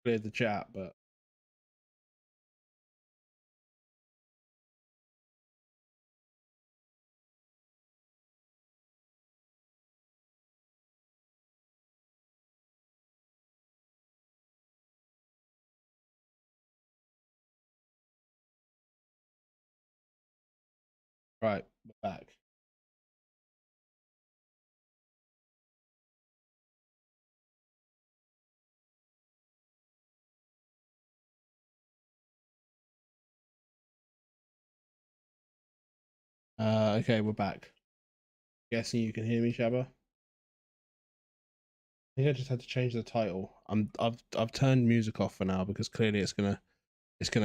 cleared the chat, but right, we're back. Okay, we're back. Guessing you can hear me, Shabba? I think I just had to change the title. I've turned music off for now because clearly it's gonna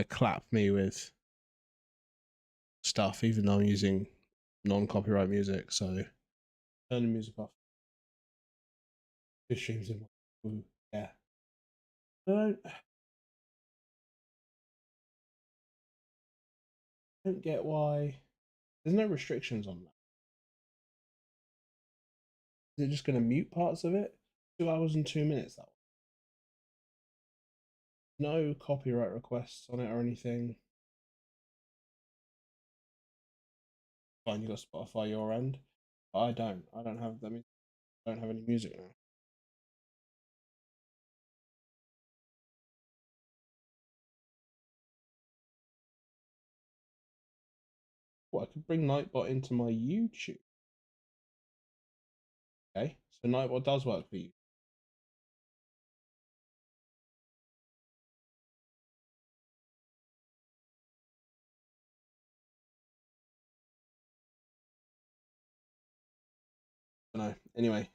clap me with stuff, even though I'm using non-copyright music. So turn the music off. This streams in. Ooh, yeah. I don't get why there's no restrictions on that. Is it just going to mute parts of it? 2 hours and 2 minutes. That no copyright requests on it or anything. Fine, you got Spotify your end. But I don't. I don't have them. I don't have any music now. Well, I could bring Nightbot into my YouTube. Okay, so Nightbot does work for you. I don't know. Anyway,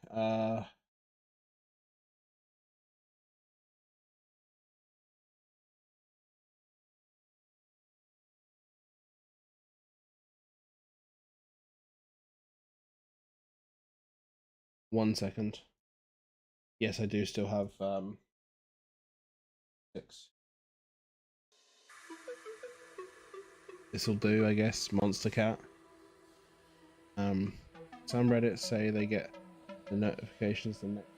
1 second. Yes, I do still have 6. This will do, I guess. Monster Cat. Some Reddits say they get the notifications the next.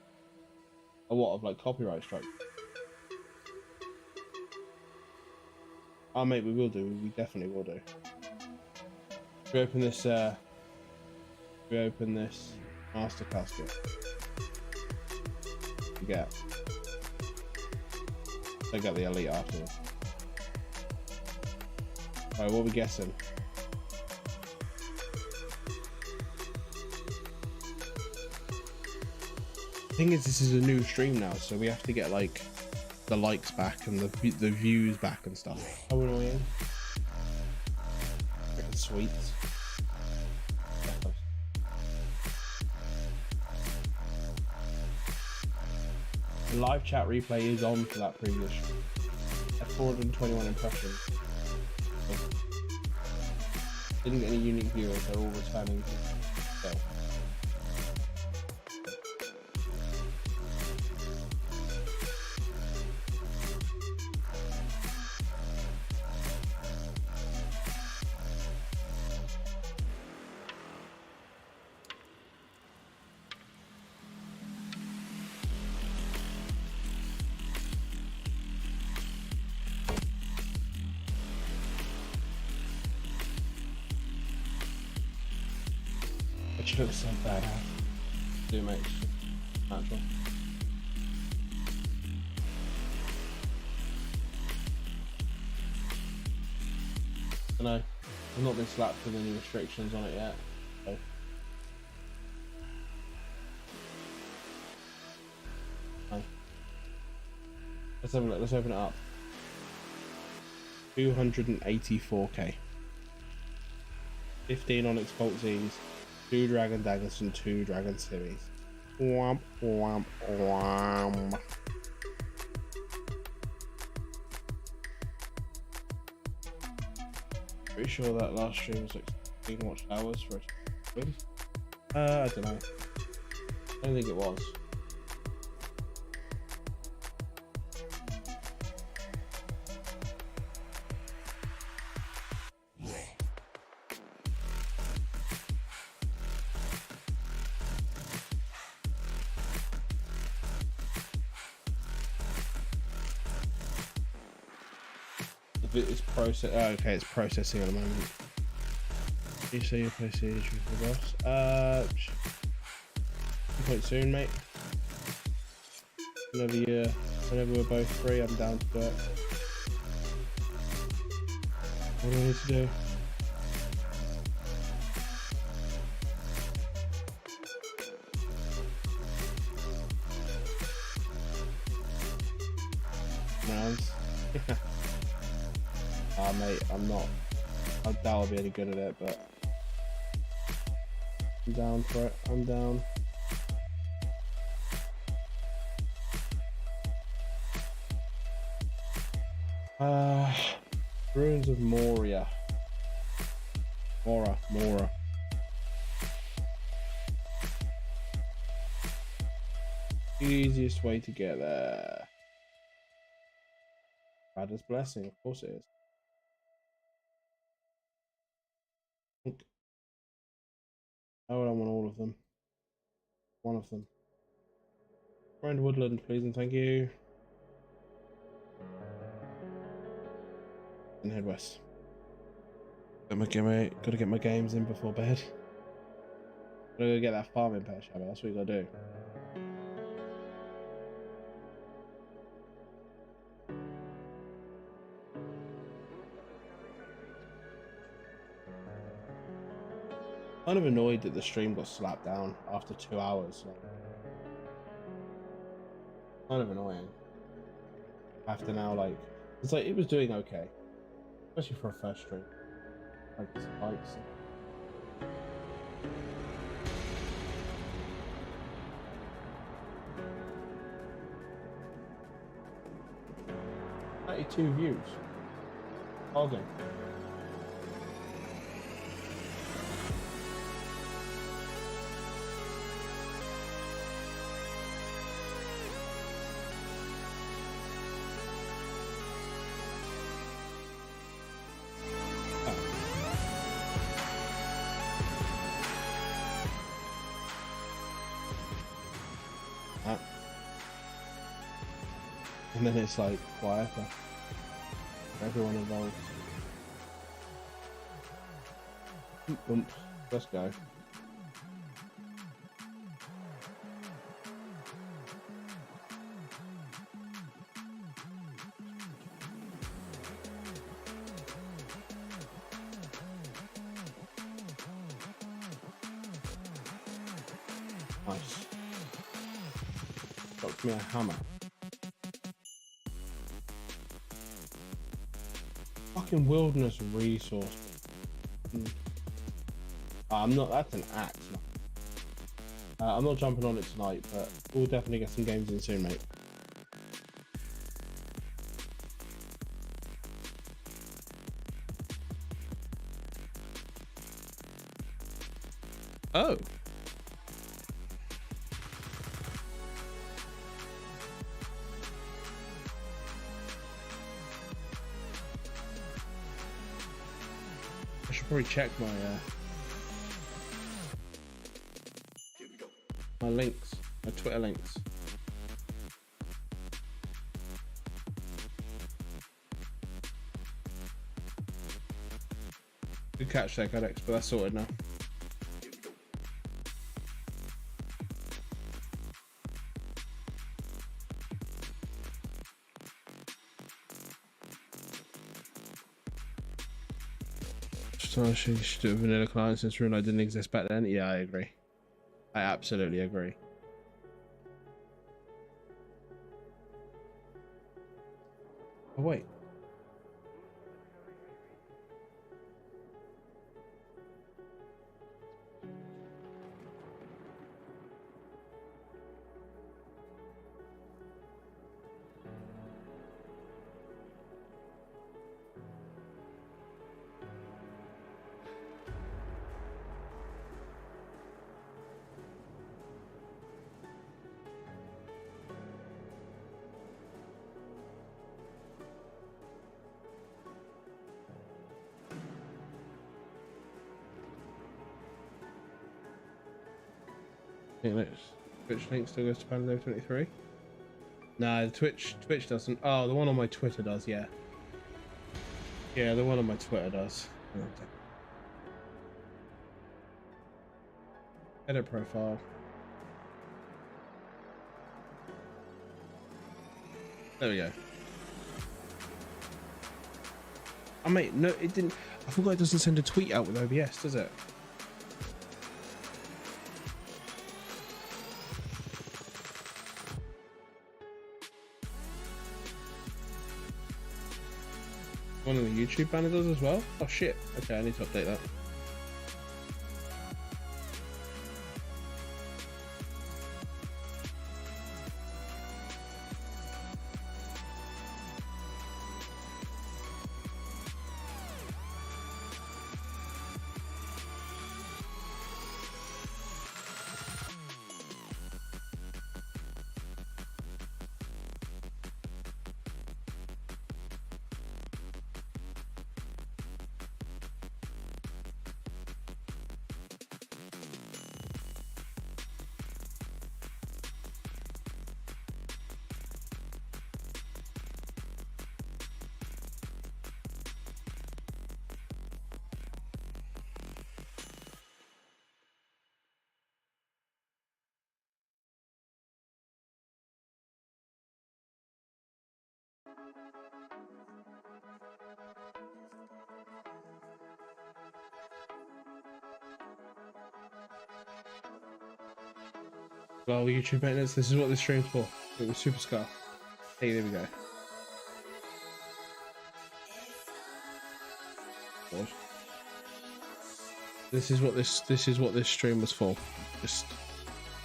Oh, what, of like copyright strike? Oh, mate, we will do. We definitely will do. We open this. We open this master casket. We get. They got the elite afterwards. Alright, what are we guessing? The thing is, this is a new stream now, so we have to get like the likes back and the views back and stuff. How annoying! Freaking sweet. The live chat replay is on for that previous stream. At 421 impressions. Didn't get any unique viewers, they're all returning. So. She looks so bad, huh? Do mate, natural. I know, I've not been slapped with any restrictions on it yet. So. No. Let's have a look, let's open it up. 284k. 15 Onyx Boltsies. 2 Dragon Daggers and 2 Dragon Series. Womp, womp, womp. Pretty sure that last stream was like 16 watch hours for a win. I don't know. I don't think it was. It's process. Oh, okay, it's processing at the moment. You say you'll play Siege with the boss? Quite soon, mate. Whenever we're both free, I'm down to do it. What do I need to do? Rounds. Ah, mate, I'm not. I doubt I'll be any good at it, but I'm down for it. I'm down. Ruins of Moria. Mora. Easiest way to get there. Radha's blessing, of course it is. Oh, I don't want all of them. One of them. Around Woodland, please and thank you. And head west. Gotta get my games in before bed. Gotta go get that farming patch, Shabba. That's what you gotta do. Kind of annoyed that the stream got slapped down after 2 hours. Like, kind of annoying. I have to now, like, it's like it was doing okay, especially for a first stream. Like spikes. 32 views. Okay. And then it's like quieter for everyone involved. Let's go. Nice. Got me a hammer. Fucking wilderness resource. I'm not. That's an axe. I'm not jumping on it tonight, but we'll definitely get some games in soon, mate. Oh. I should probably check my links, my Twitter links. Good catch there, Codex, but that's sorted now. So she should do a vanilla client since Rune didn't exist back then. Yeah, I agree. I absolutely agree. Oh wait. Twitch link still goes to Panda 23. Nah, Twitch doesn't. Oh, the one on my Twitter does, yeah. Yeah, the one on my Twitter does. Edit profile. There we go. Oh mate, no, it didn't. I forgot it doesn't send a tweet out with OBS, does it? One of the YouTube banner does as well. Oh shit. Okay, I need to update that. Well, YouTube maintenance, this is what this stream's for. It was Super Scar. Hey, there we go. God. This is what this stream was for. Just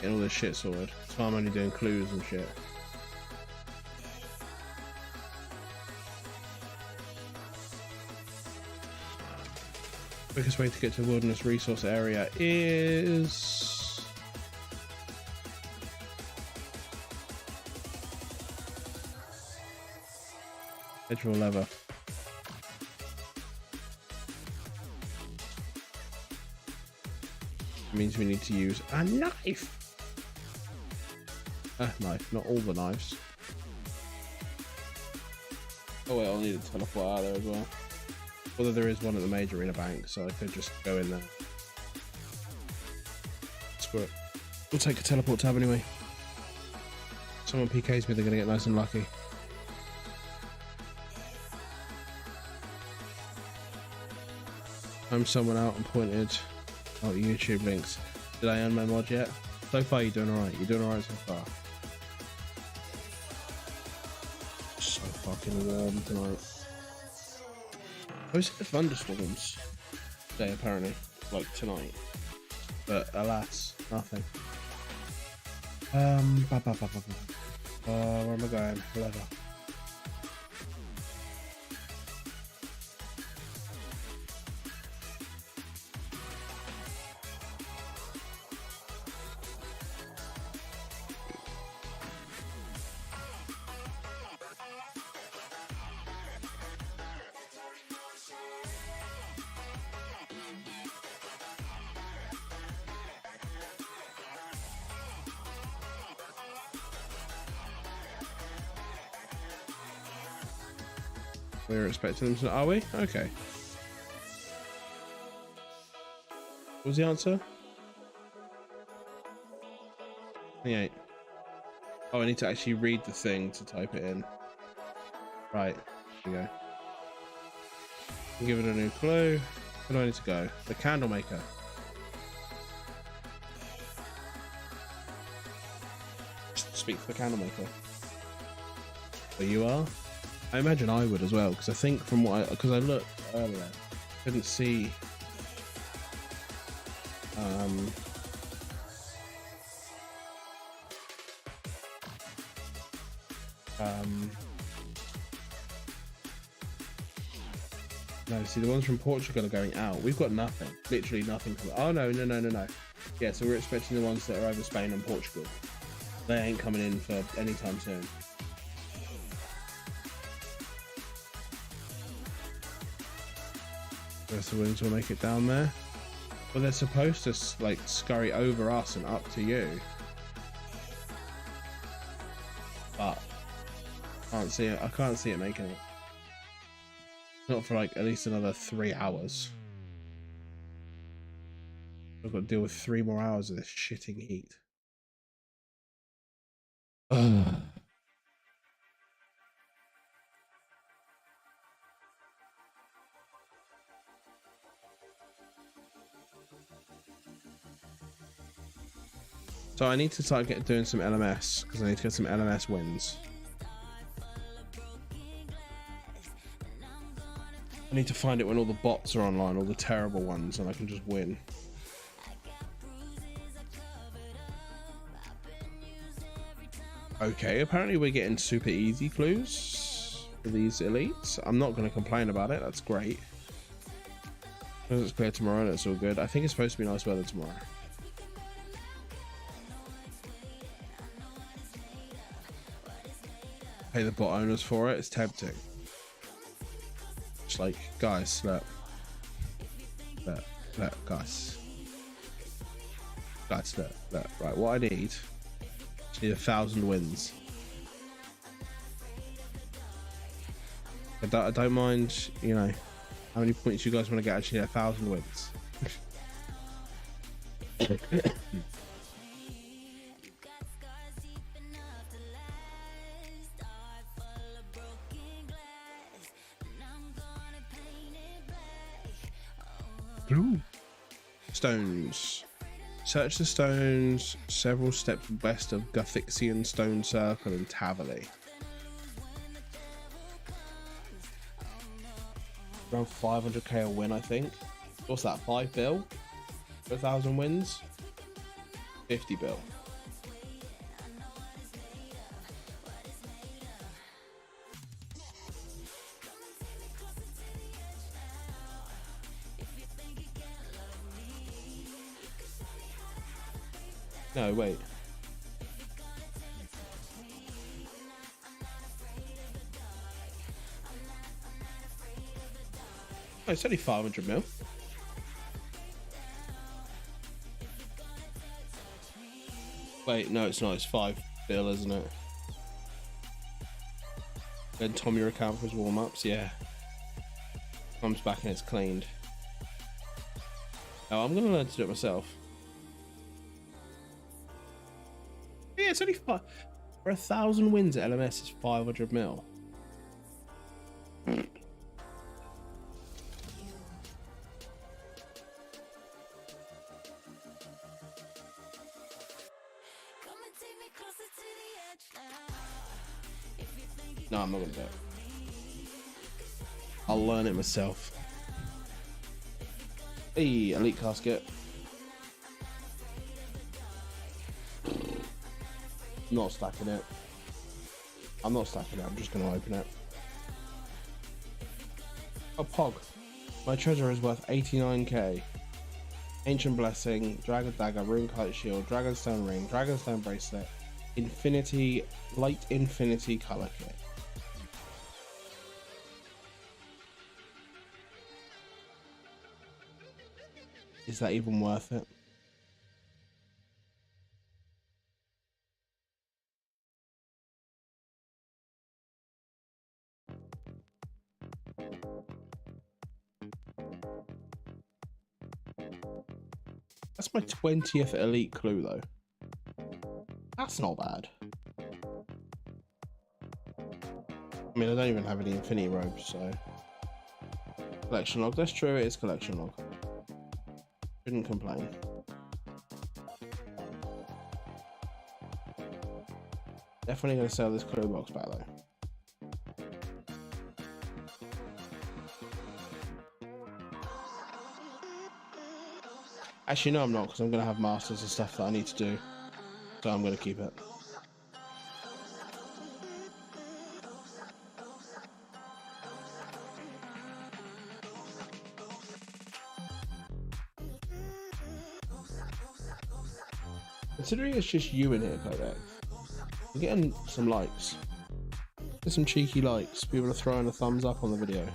getting all this shit sorted. That's why I'm only doing clues and shit. Quickest way to get to the wilderness resource area is edge roll lever. It means we need to use a knife. A knife, not all the knives. Oh wait, I'll need a teleport out there as well. Although there is one at the major arena bank, so I could just go in there. Screw it. We'll take a teleport tab anyway. Someone PKs me, they're gonna get nice and lucky. I'm someone out and pointed out YouTube links. Did I earn my mod yet? So far you're doing alright. You're doing alright so far. So fucking warm tonight. I was in thunderstorms today apparently, like tonight. But alas, nothing. Where am I going? Leather. We're expecting them to. Are we? Okay. What was the answer? 28. Oh, I need to actually read the thing to type it in. Right. Here we go. I'll give it a new clue. Where do I need to go? The candle maker. Just speak to the candle maker. Where you are? I imagine I would as well, because I think from what because I looked earlier, couldn't see no, see the ones from Portugal are going out. We've got nothing, literally nothing coming. Oh no. Yeah, so we're expecting the ones that are over Spain and Portugal. They ain't coming in for any time soon. The winds will make it down there. Well, they're supposed to like scurry over us and up to you, but I can't see it making it. Not for like at least another 3 hours. I've got to deal with 3 more hours of this shitting heat. Ugh. So I need to start doing some LMS because I need to get some LMS wins. I need to find it when all the bots are online, all the terrible ones, and I can just win. Okay, apparently we're getting super easy clues for these elites. I'm not going to complain about it, that's great. As it's clear tomorrow, that's all good. I think it's supposed to be nice weather tomorrow. Pay the bot owners for it, it's tempting. It's like, guys, look, guys. Guys, look, right, what I need, I need 1,000 wins. I don't mind, you know, how many points you guys want to get. Actually, 1,000 wins. Ooh. Stones. Search the stones several steps west of Guthixian Stone Circle in Tavali. Around 500k a win, I think. What's that, 5 bill? For 1,000 wins? 50 bill. No, wait. Oh, it's only 500 mil. Wait, no, it's not. It's 5 bill, isn't it? Then Tom your account for his warm-ups. Yeah. Comes back and it's cleaned. Oh, I'm gonna learn to do it myself. Yeah, it's only 5 for 1,000 wins at LMS. It's 500 mil. No, I'm not gonna do it. I'll learn it myself. Hey, elite casket. Not stacking it. I'm not stacking it, I'm just gonna open it. Oh, Pog. My treasure is worth 89k. Ancient Blessing, Dragon Dagger, Rune Kite Shield, Dragonstone Ring, Dragonstone Bracelet, Infinity, Light Infinity Color Kit. Is that even worth it? That's my 20th elite clue though. That's not bad. I mean, I don't even have any infinity robes, so. Collection log, that's true, it is collection log. Shouldn't complain. Definitely gonna sell this clue box back though. Actually, no, I'm not, because I'm going to have masters and stuff that I need to do. So I'm going to keep it. Considering it's just you in here, Kodak, I'm getting some likes. Get some cheeky likes. People are throwing a thumbs up on the video.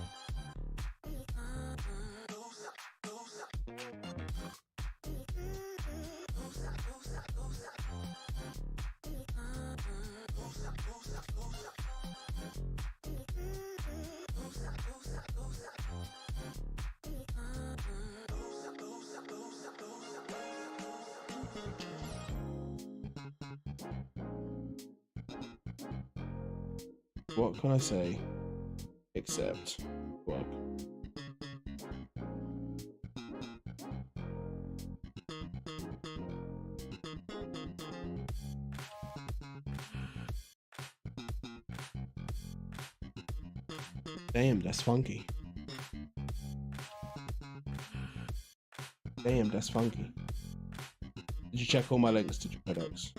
What can I say? Except work. Damn, that's funky. Damn, that's funky. Did you check all my links to your products?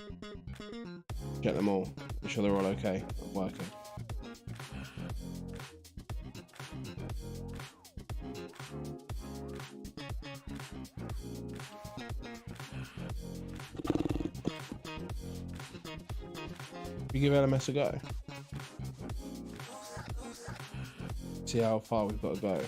Check them all. Make sure they're all okay and working. We give LMS a go. See how far we've got to go.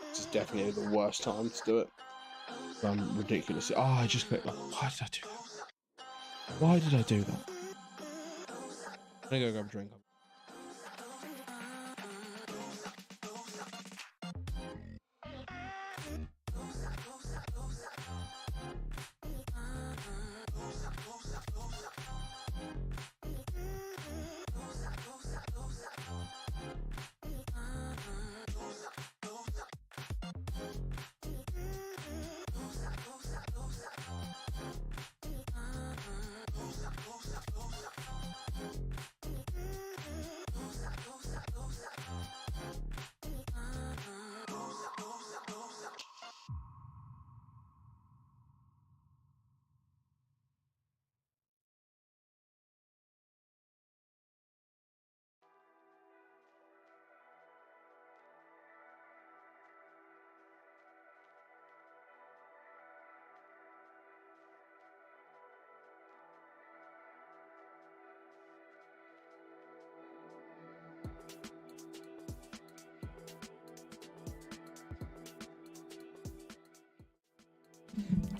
This is definitely the worst time to do it. I'm ridiculous. Oh, I just clicked. Why did I do that? Why did I do that? I'm gonna go grab a drink.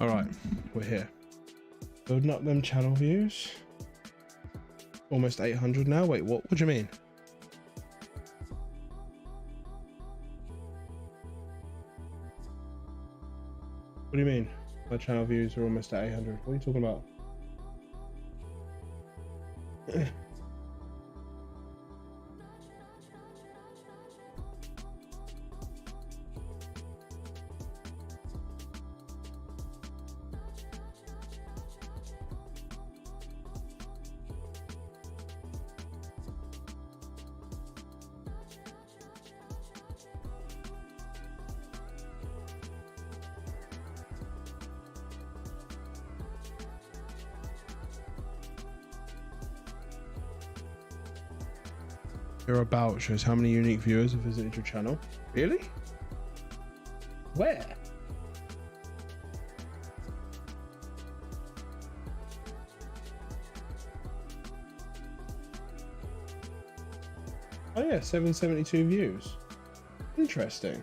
All right, we're here. Building up them channel views. Almost 800 now. Wait, what? What do you mean? What do you mean? My channel views are almost at 800. What are you talking about? Your about shows how many unique viewers have visited your channel. Really? Where? Oh yeah, 772 views. Interesting.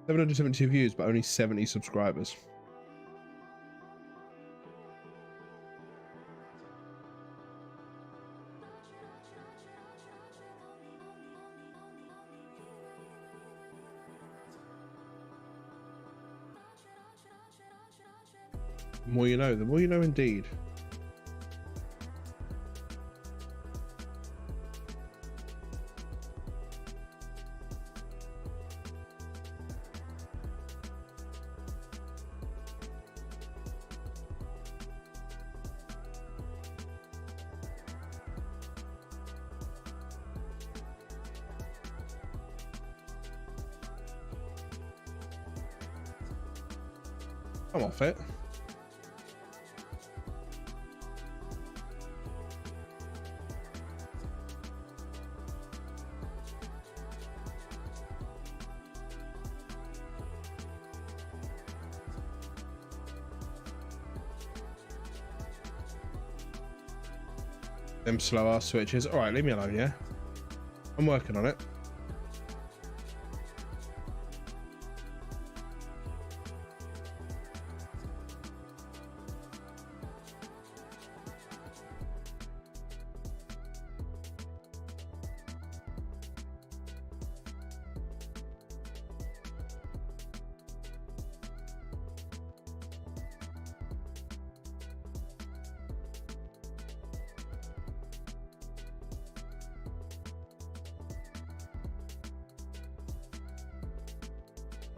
$772 views, but only 70 subscribers. The more you know, the more you know indeed. I'm off it. them slow ass switches. All right, leave me alone, yeah? I'm working on it.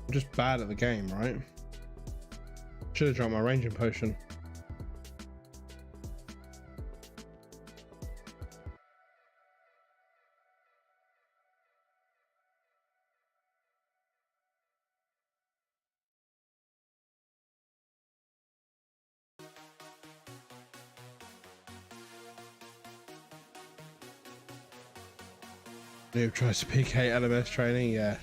I'm just bad at the game, right? Should have dropped my ranging potion. Noob tries to PK LMS training, yeah.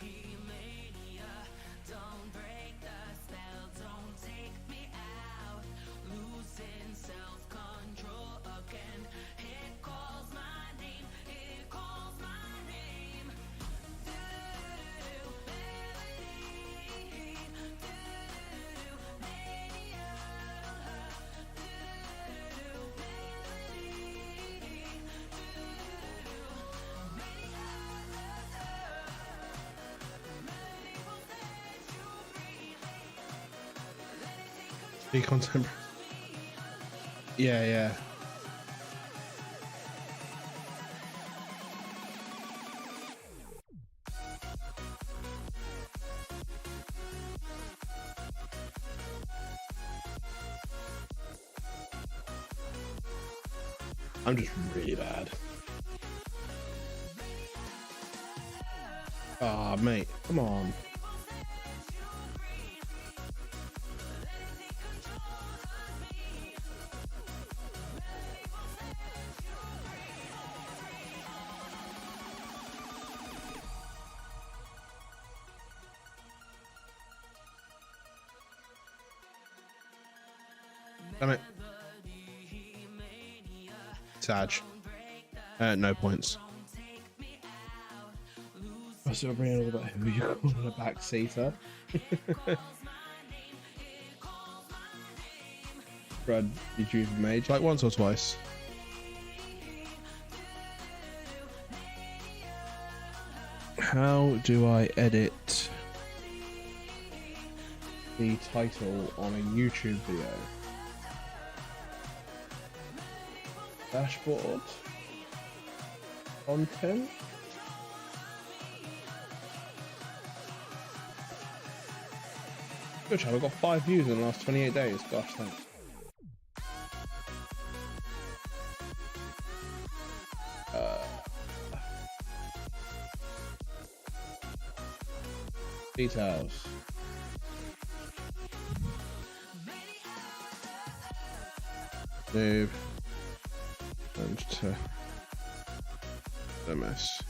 Be contemporary. Yeah, yeah. I'm just really bad. Ah, oh, mate, come on. Damn it. Sag. No points. I was bringing all about who you calling a backseater. Brad, did you mage like once or twice? How do I edit the title on a YouTube video? Dashboard. Content. Good job, I've got 5 views in the last 28 days. Gosh, thanks. Details. Noob. And to LMS.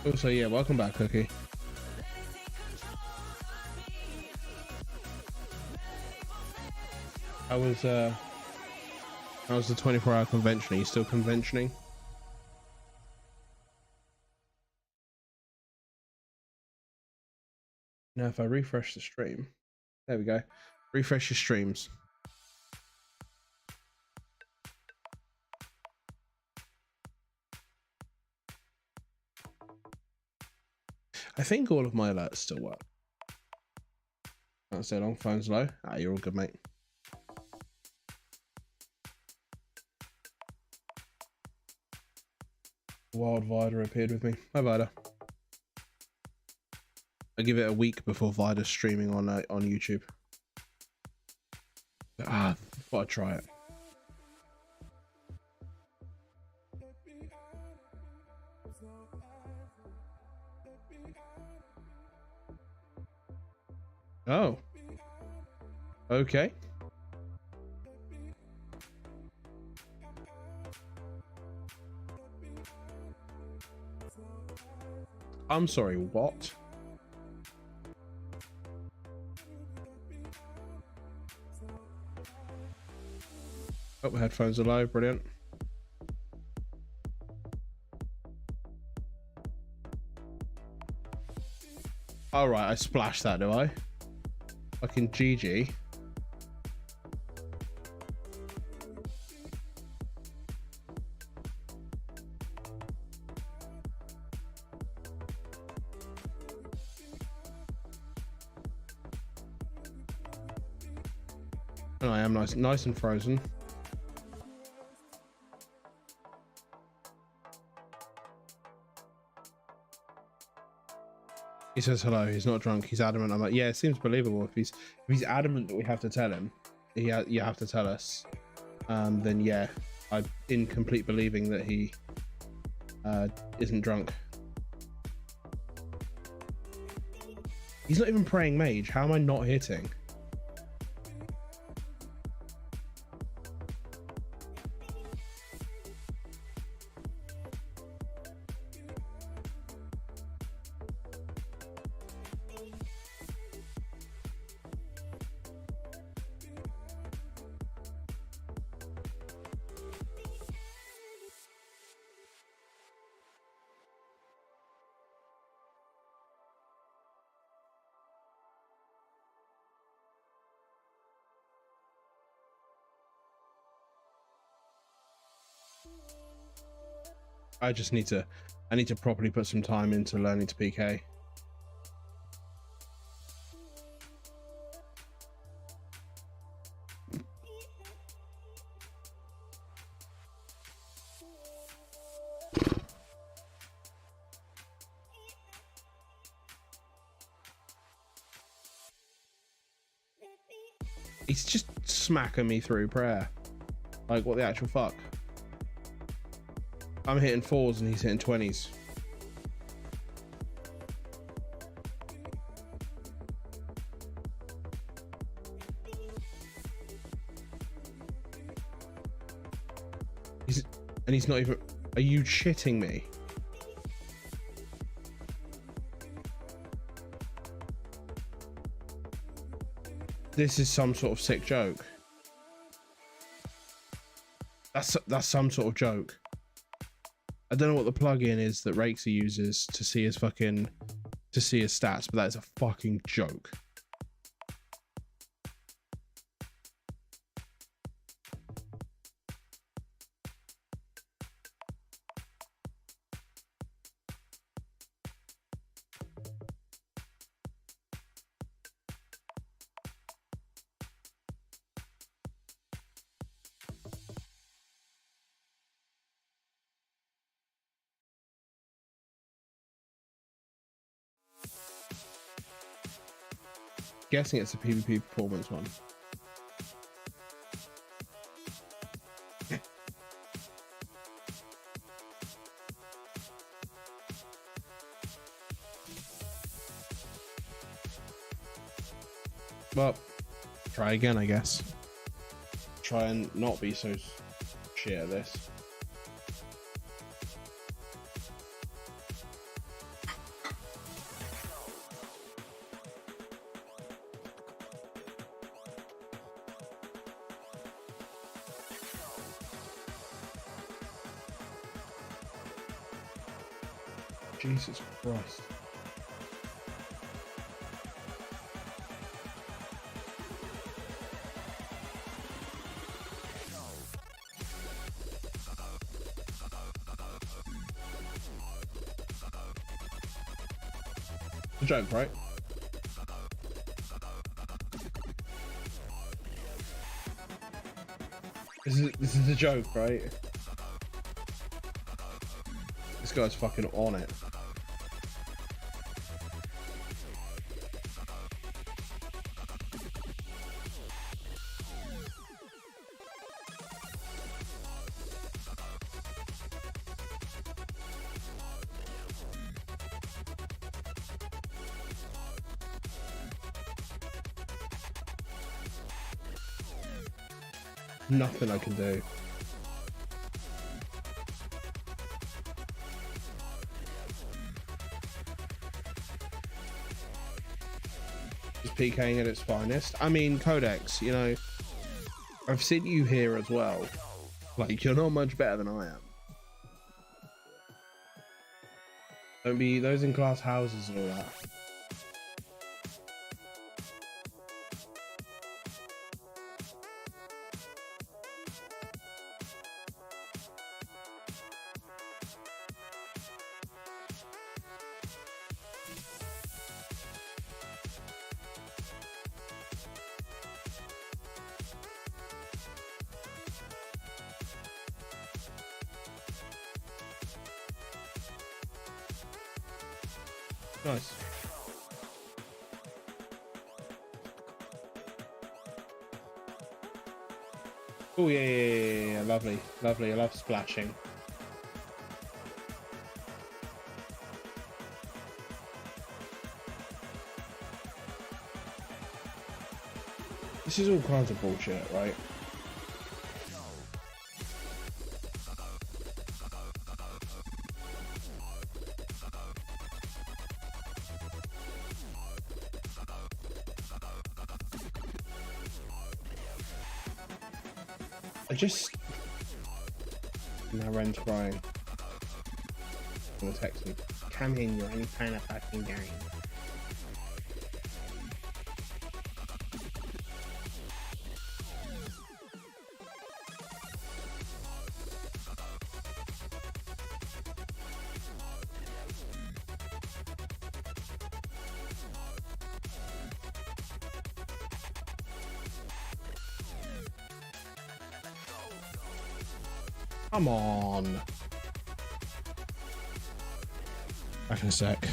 Also, yeah, welcome back, Cookie. How was the 24-hour convention? Are you still conventioning? Now, if I refresh the stream, there we go. Refresh your streams. I think all of my alerts still work. Can't stay long. Phone's low. Ah, you're all good, mate. Wild Vida appeared with me. Hi, Vida. I give it a week before Vida's streaming on YouTube. Ah, thought I'd try it. Oh. Okay. I'm sorry, what? Oh, my headphones are low, brilliant. All right, I splashed that, do I? Fucking GG. Oh, I am nice and frozen. He says hello. He's not drunk. He's adamant. I'm like, yeah, it seems believable. If he's adamant that we have to tell him, you have to tell us. Then yeah, I'm in complete believing that he isn't drunk. He's not even praying mage. How am I not hitting? I need to properly put some time into learning to PK. He's just smacking me through prayer. Like, what the actual fuck? I'm hitting 4s and he's hitting 20s. He's not even... Are you shitting me? This is some sort of sick joke. That's some sort of joke. I don't know what the plugin is that Rakesy uses to see his stats, but that is a fucking joke. Guessing it's a PvP performance one. Well, try again, I guess. Try and not be so shit at this. Jesus Christ. It's a joke, right? This is a joke, right? This guy's fucking on it. Nothing I can do. PKing at its finest. I mean, Codex, you know, I've seen you here as well. Like, you're not much better than I am. Don't be those in glass houses and all that. Nice. Oh yeah, lovely, lovely. I love splashing. This is all kinds of bullshit, right? Now Ren's crying. I'm gonna text me. Come in, you're only playing a fucking game. Come on. Back in a sec.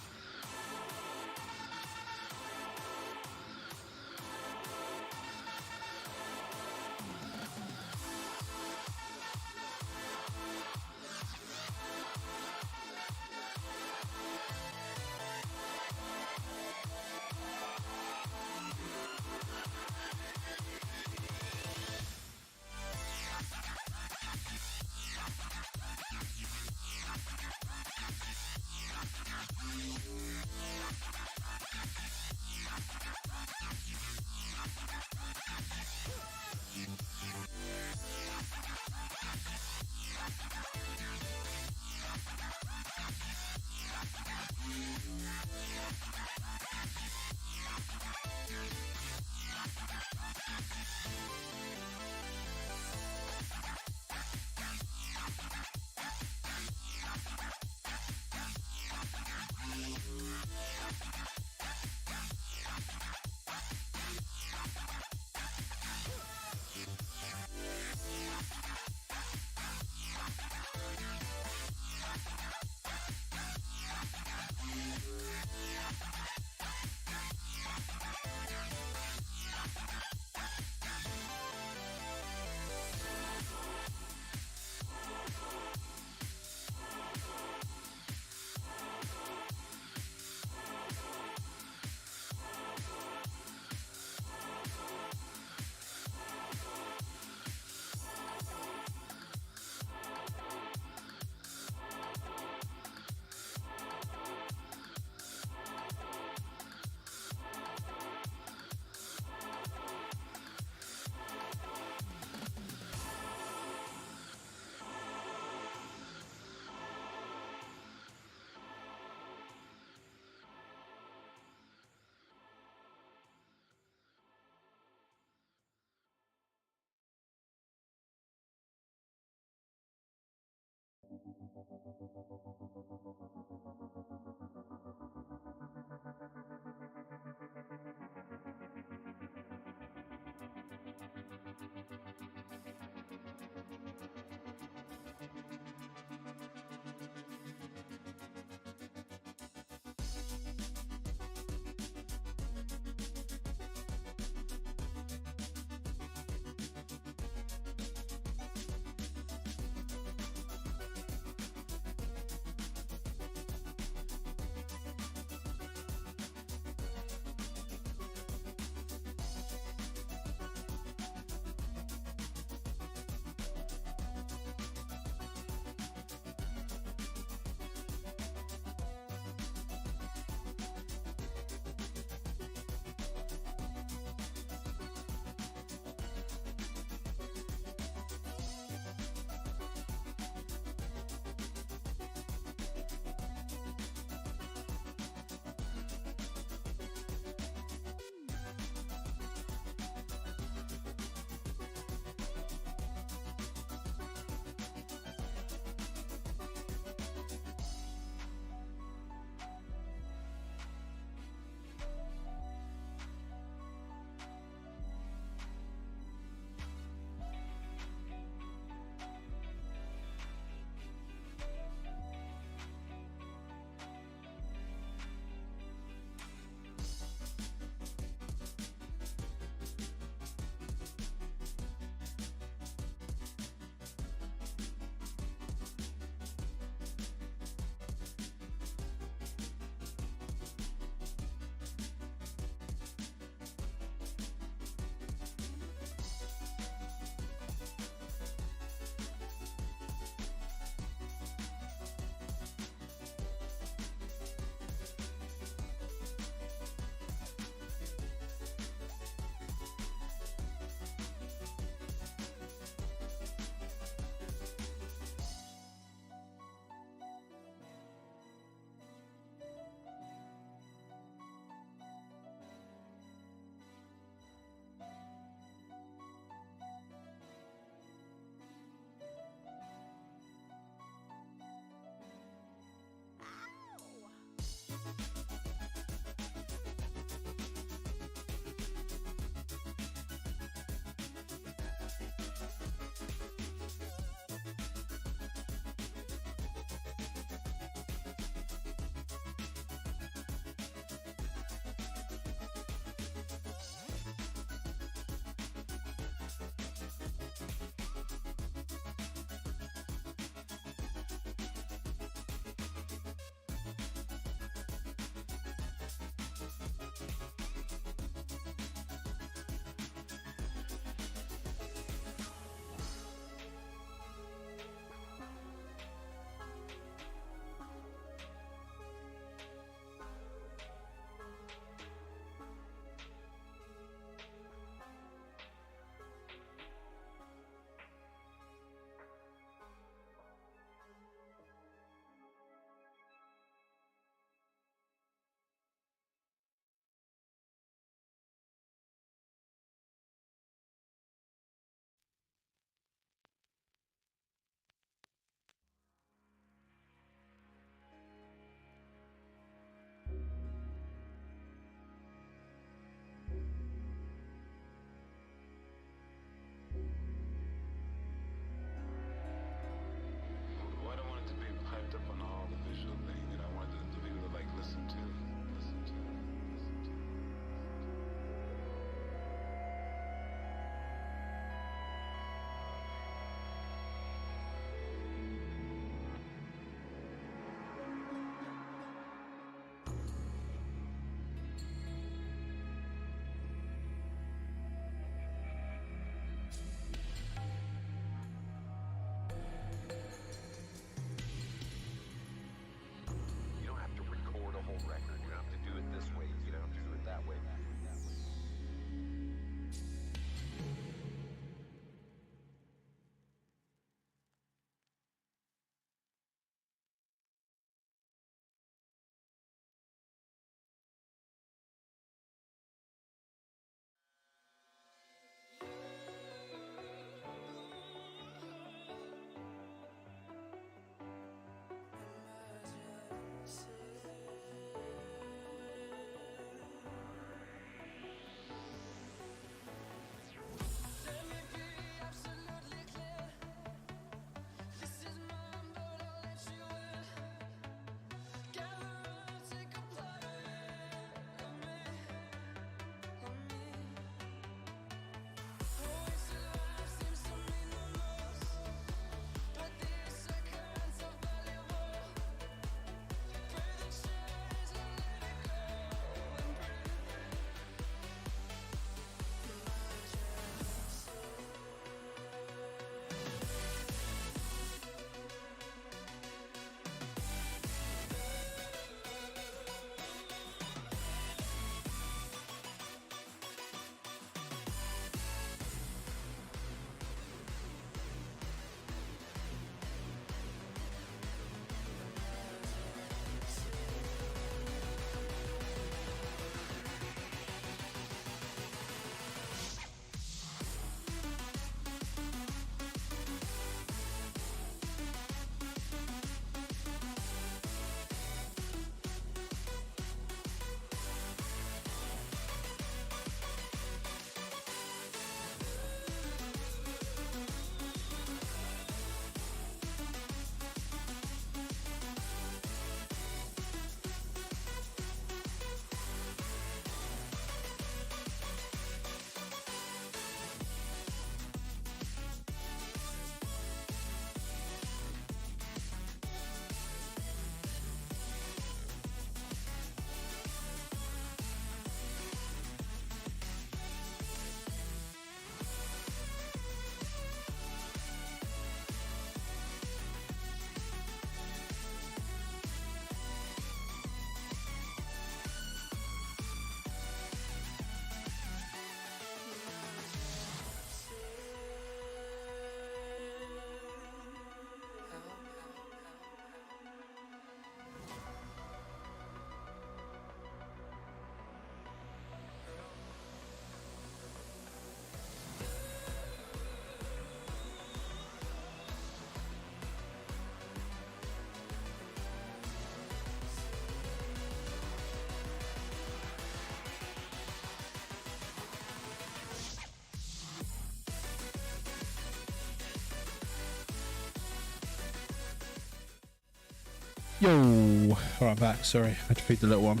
Yo! Alright, back. Sorry, I had to feed the little one.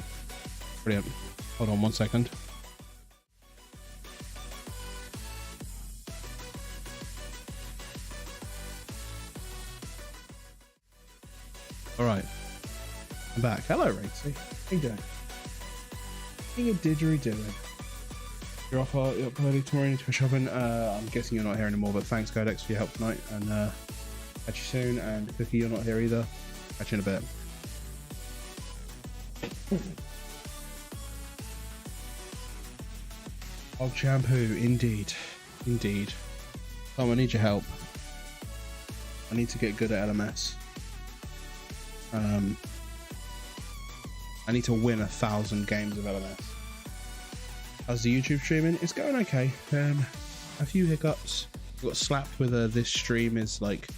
Brilliant. Hold on 1 second. Alright. I'm back. Hello, Racey. How you doing? How you didgeridoo? You're up early tomorrow, you need to go shopping. I'm guessing you're not here anymore, but thanks, Codex, for your help tonight. And catch you soon. And Cookie, you're not here either. Catch you in a bit. Hog shampoo, indeed. Indeed. Tom, I need your help. I need to get good at LMS. I need to win 1,000 games of LMS. How's the YouTube streaming? It's going okay. A few hiccups. I got slapped with this stream is like,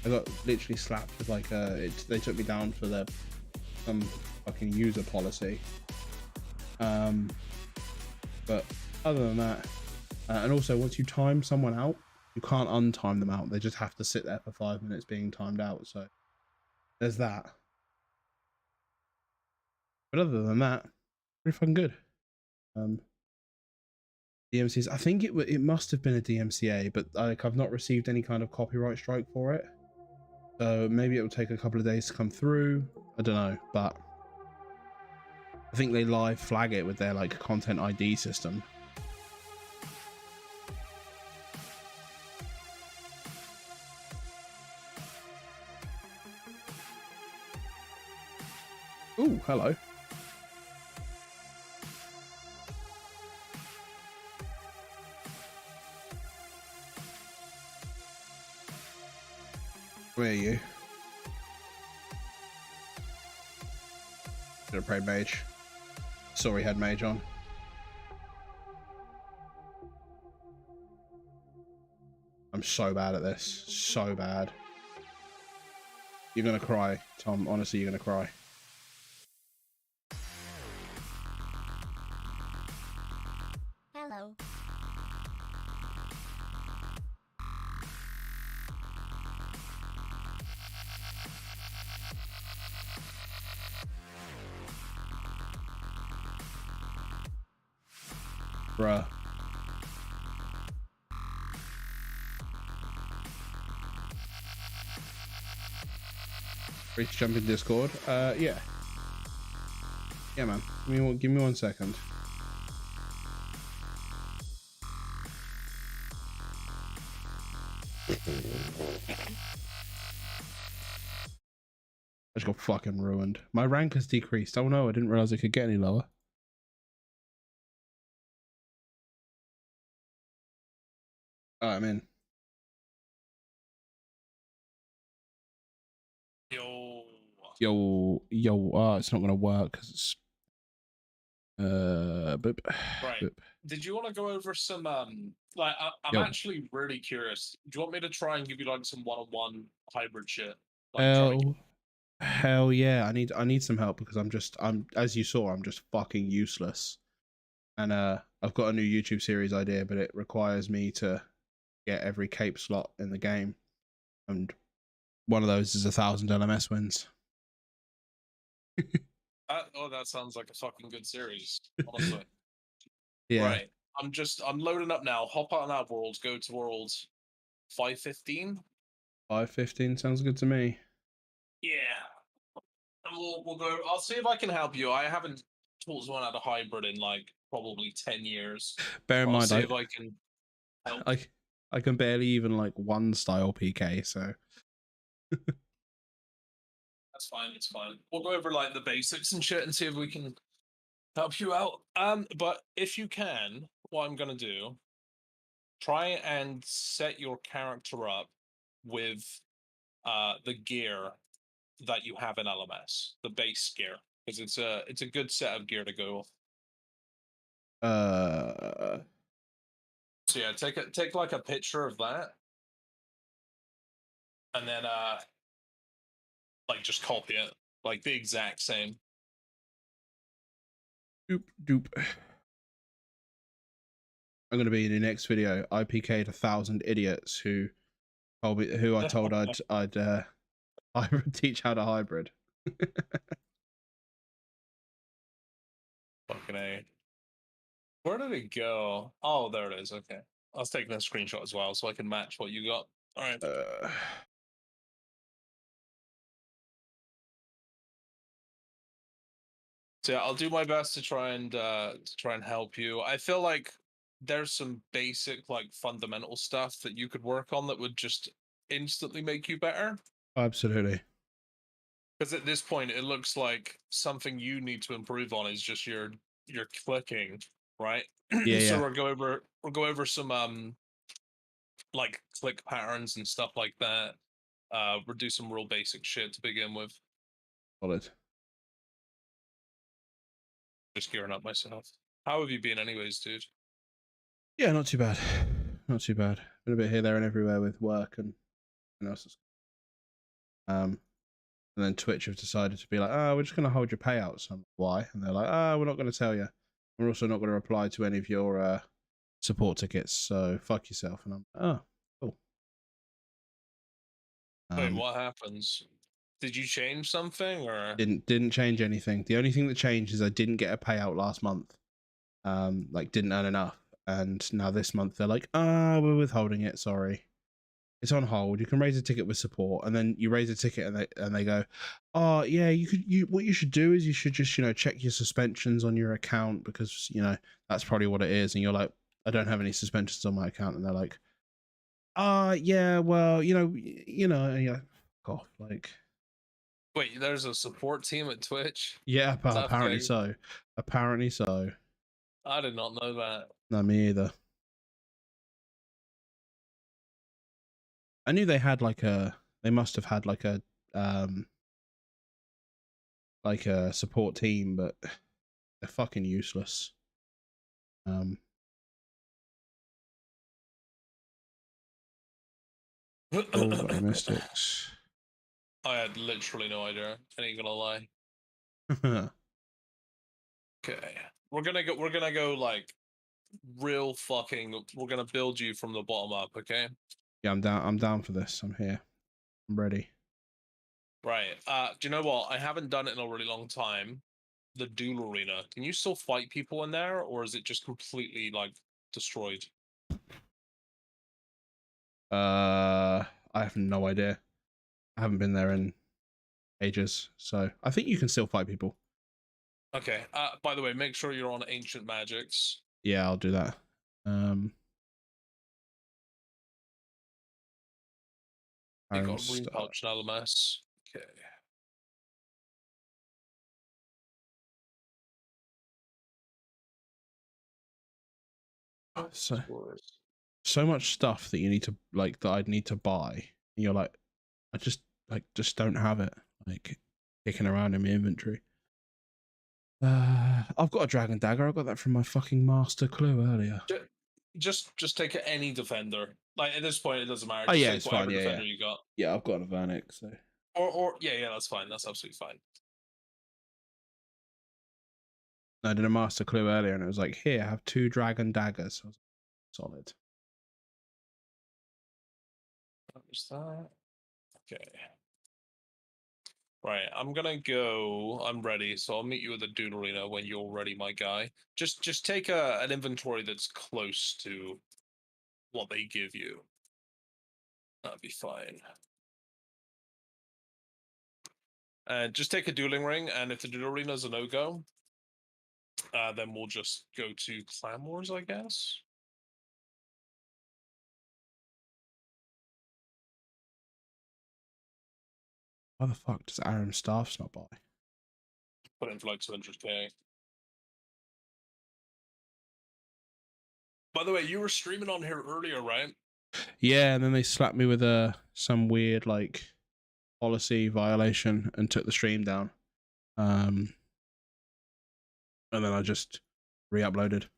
I got literally slapped with like they took me down for some fucking user policy. But other than that, and also once you time someone out, you can't untime them out. They just have to sit there for 5 minutes being timed out. So there's that. But other than that, pretty fucking good. DMCs. I think it must have been a DMCA, but like I've not received any kind of copyright strike for it. So maybe it will take a couple of days to come through. I don't know, but I think they live flag it with their like content ID system. Ooh, hello. Where are you? Should have prayed mage. Sorry, had mage on. I'm so bad at this. So bad. You're gonna cry, Tom. Honestly, you're gonna cry. Hello. Bruh. Ready to jump in Discord? Yeah. Yeah, man. Give me 1 second. I just got fucking ruined. My rank has decreased. Oh no, I didn't realize it could get any lower. Alright, I'm in. Yo, it's not gonna work because it's boop. Right. Boop. Did you want to go over some like I'm actually really curious. Do you want me to try and give you like some one-on-one hybrid shit? Like, hell yeah, I need some help because I'm as you saw, I'm just fucking useless. And I've got a new YouTube series idea, but it requires me to get every cape slot in the game. And one of those is 1,000 LMS wins. that sounds like a fucking good series, honestly. Yeah. Right. I'm loading up now. Hop out of that world, go to world 515. 515 sounds good to me. Yeah. And we'll go. I'll see if I can help you. I haven't taught someone how to hybrid in like probably 10 years. Bear in mind, I'll see if I can help. I can barely even like one style PK, so That's fine, it's fine. We'll go over like the basics and shit and see if we can help you out. But if you can, what I'm gonna do, try and set your character up with the gear that you have in LMS, the base gear, because it's a good set of gear to go with. So yeah, take like a picture of that, and then like just copy it, like the exact same. Doop. I'm gonna be in the next video. I PK'd 1,000 idiots who told me I told I'd teach how to hybrid. Fucking A. Where did it go? Oh, there it is. Okay. I was taking a screenshot as well so I can match what you got. All right. So yeah, I'll do my best to try and help you. I feel like there's some basic like fundamental stuff that you could work on that would just instantly make you better. Absolutely. Because at this point, it looks like something you need to improve on is just your clicking, right? Yeah, So yeah. we'll go over some like click patterns and stuff like that. We'll do some real basic shit to begin with. Solid. Just gearing up myself. How have you been, anyways, dude? Yeah, not too bad. Not too bad. Been a bit here, there, and everywhere with work and else. And then Twitch have decided to be like, oh, we're just going to hold your payouts. I'm like, why? And they're like, oh, we're not going to tell you. We're also not going to reply to any of your support tickets. So fuck yourself. And I'm like, oh, cool. Wait, what happens? Did you change something or didn't change anything. The only thing that changed is I didn't get a payout last month. Like didn't earn enough. And now this month they're like, ah, we're withholding it. Sorry. It's on hold. You can raise a ticket with support, and then you raise a ticket, and they go, "Oh, yeah, what you should do is you should just check your suspensions on your account because that's probably what it is." And you're like, "I don't have any suspensions on my account," and they're like, yeah, well, and you're like, "Fuck off!" Like, wait, there's a support team at Twitch? yeah, but apparently thing? so. Apparently so. I did not know that. No, me either. I knew they had they must have had like a support team, but they're fucking useless. Oh, mystics. I had literally no idea. I ain't gonna lie. Okay, we're gonna go like real fucking. We're gonna build you from the bottom up. Okay. Yeah, I'm down. I'm down for this. I'm here. I'm ready. Right. Do you know what? I haven't done it in a really long time. The duel arena. Can you still fight people in there, or is it just completely like destroyed? I have no idea. I haven't been there in ages, so I think you can still fight people. Okay. By the way, make sure you're on ancient magics. Yeah, I'll do that. You got rune pouch and LMS. Okay. So much stuff that you need to that I'd need to buy. And you're like, I just don't have it. Like kicking around in my inventory. I've got a dragon dagger. I got that from my fucking master clue earlier. Just take any defender. Like at this point, it doesn't matter. Oh Just yeah, take it's whatever fine. defender you got. Yeah, I've got a Vanek, so. Or yeah, that's fine. That's absolutely fine. I did a master clue earlier, and it was like, here, have 2 dragon daggers. I was like, solid. There's that. Okay. Right, I'm gonna go. I'm ready, so I'll meet you at the Dune Arena when you're ready, my guy. Just take an inventory that's close to what they give you. That'd be fine. And just take a dueling ring, and if the Dune Arena's a no-go, then we'll just go to Clan Wars, I guess. Why the fuck does Aaron Staffs not buy? Put in for like 200k. By the way, you were streaming on here earlier, right? Yeah, and then they slapped me with some weird policy violation and took the stream down. And then I just re-uploaded.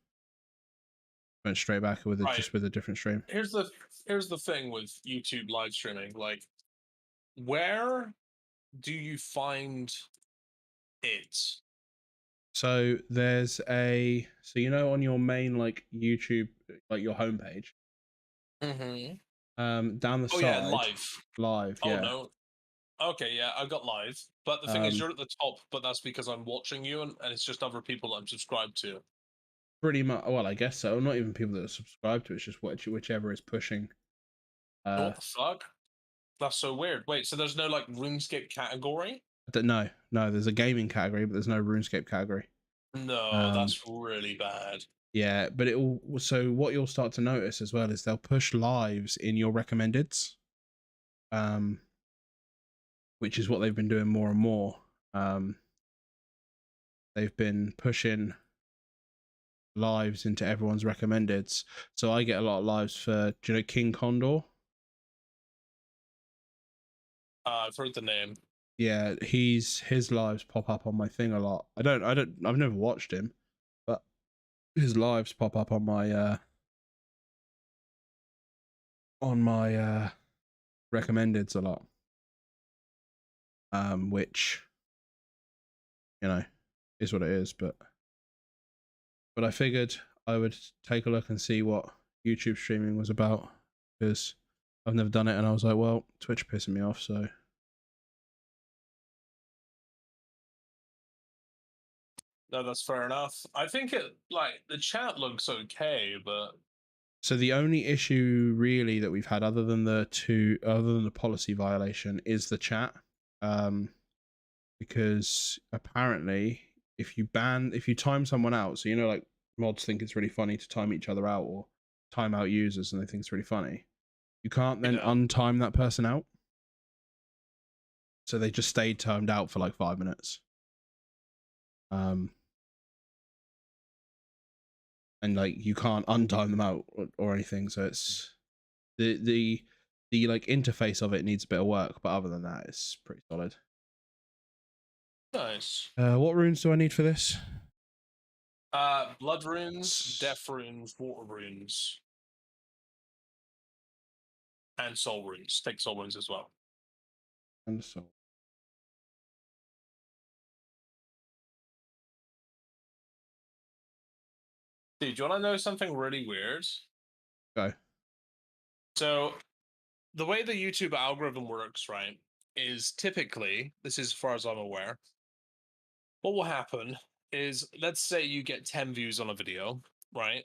Went straight back with just with a different stream. Here's the thing with YouTube live streaming. Like, where do you find it? So there's on your main YouTube, your homepage. Mm-hmm. Down the side. Yeah, live. Live, yeah. Oh no. Okay, yeah, I got live. But the thing is, you're at the top, but that's because I'm watching you, and it's just other people that I'm subscribed to. Pretty much. Well, I guess so. Not even people that are subscribed to it. It's just whichever is pushing. What the fuck? That's so weird. Wait, so there's no like RuneScape category? I don't know. No, there's a gaming category, but there's no RuneScape category. No, that's really bad. Yeah, but it will. So what you'll start to notice as well is they'll push lives in your recommendeds, which is what they've been doing more and more. They've been pushing lives into everyone's recommendeds. So I get a lot of lives for, do you know King Condor? I've heard the name. Yeah, his lives pop up on my thing a lot. I've never watched him, but his lives pop up on my recommendeds a lot. Which, you know, is what it is, but I figured I would take a look and see what YouTube streaming was about, because I've never done it, and I was like, well, Twitch pissing me off, so No, that's fair enough. I think it like the chat looks okay, but so the only issue really that we've had, other than the policy violation, is the chat. Because apparently if you time someone out, so like mods think it's really funny to time each other out or time out users and they think it's really funny, you can't then untime that person out. So they just stayed timed out for like 5 minutes. And like you can't untime them out or anything, so it's the like interface of it needs a bit of work, but other than that it's pretty solid. Nice. What runes do I need for this? Blood runes, death runes, water runes, and soul runes. Take soul runes as well. And soul. Dude, do you want to know something really weird? Go. So, the way the YouTube algorithm works, right, is typically, this is as far as I'm aware, what will happen is, let's say you get 10 views on a video, right?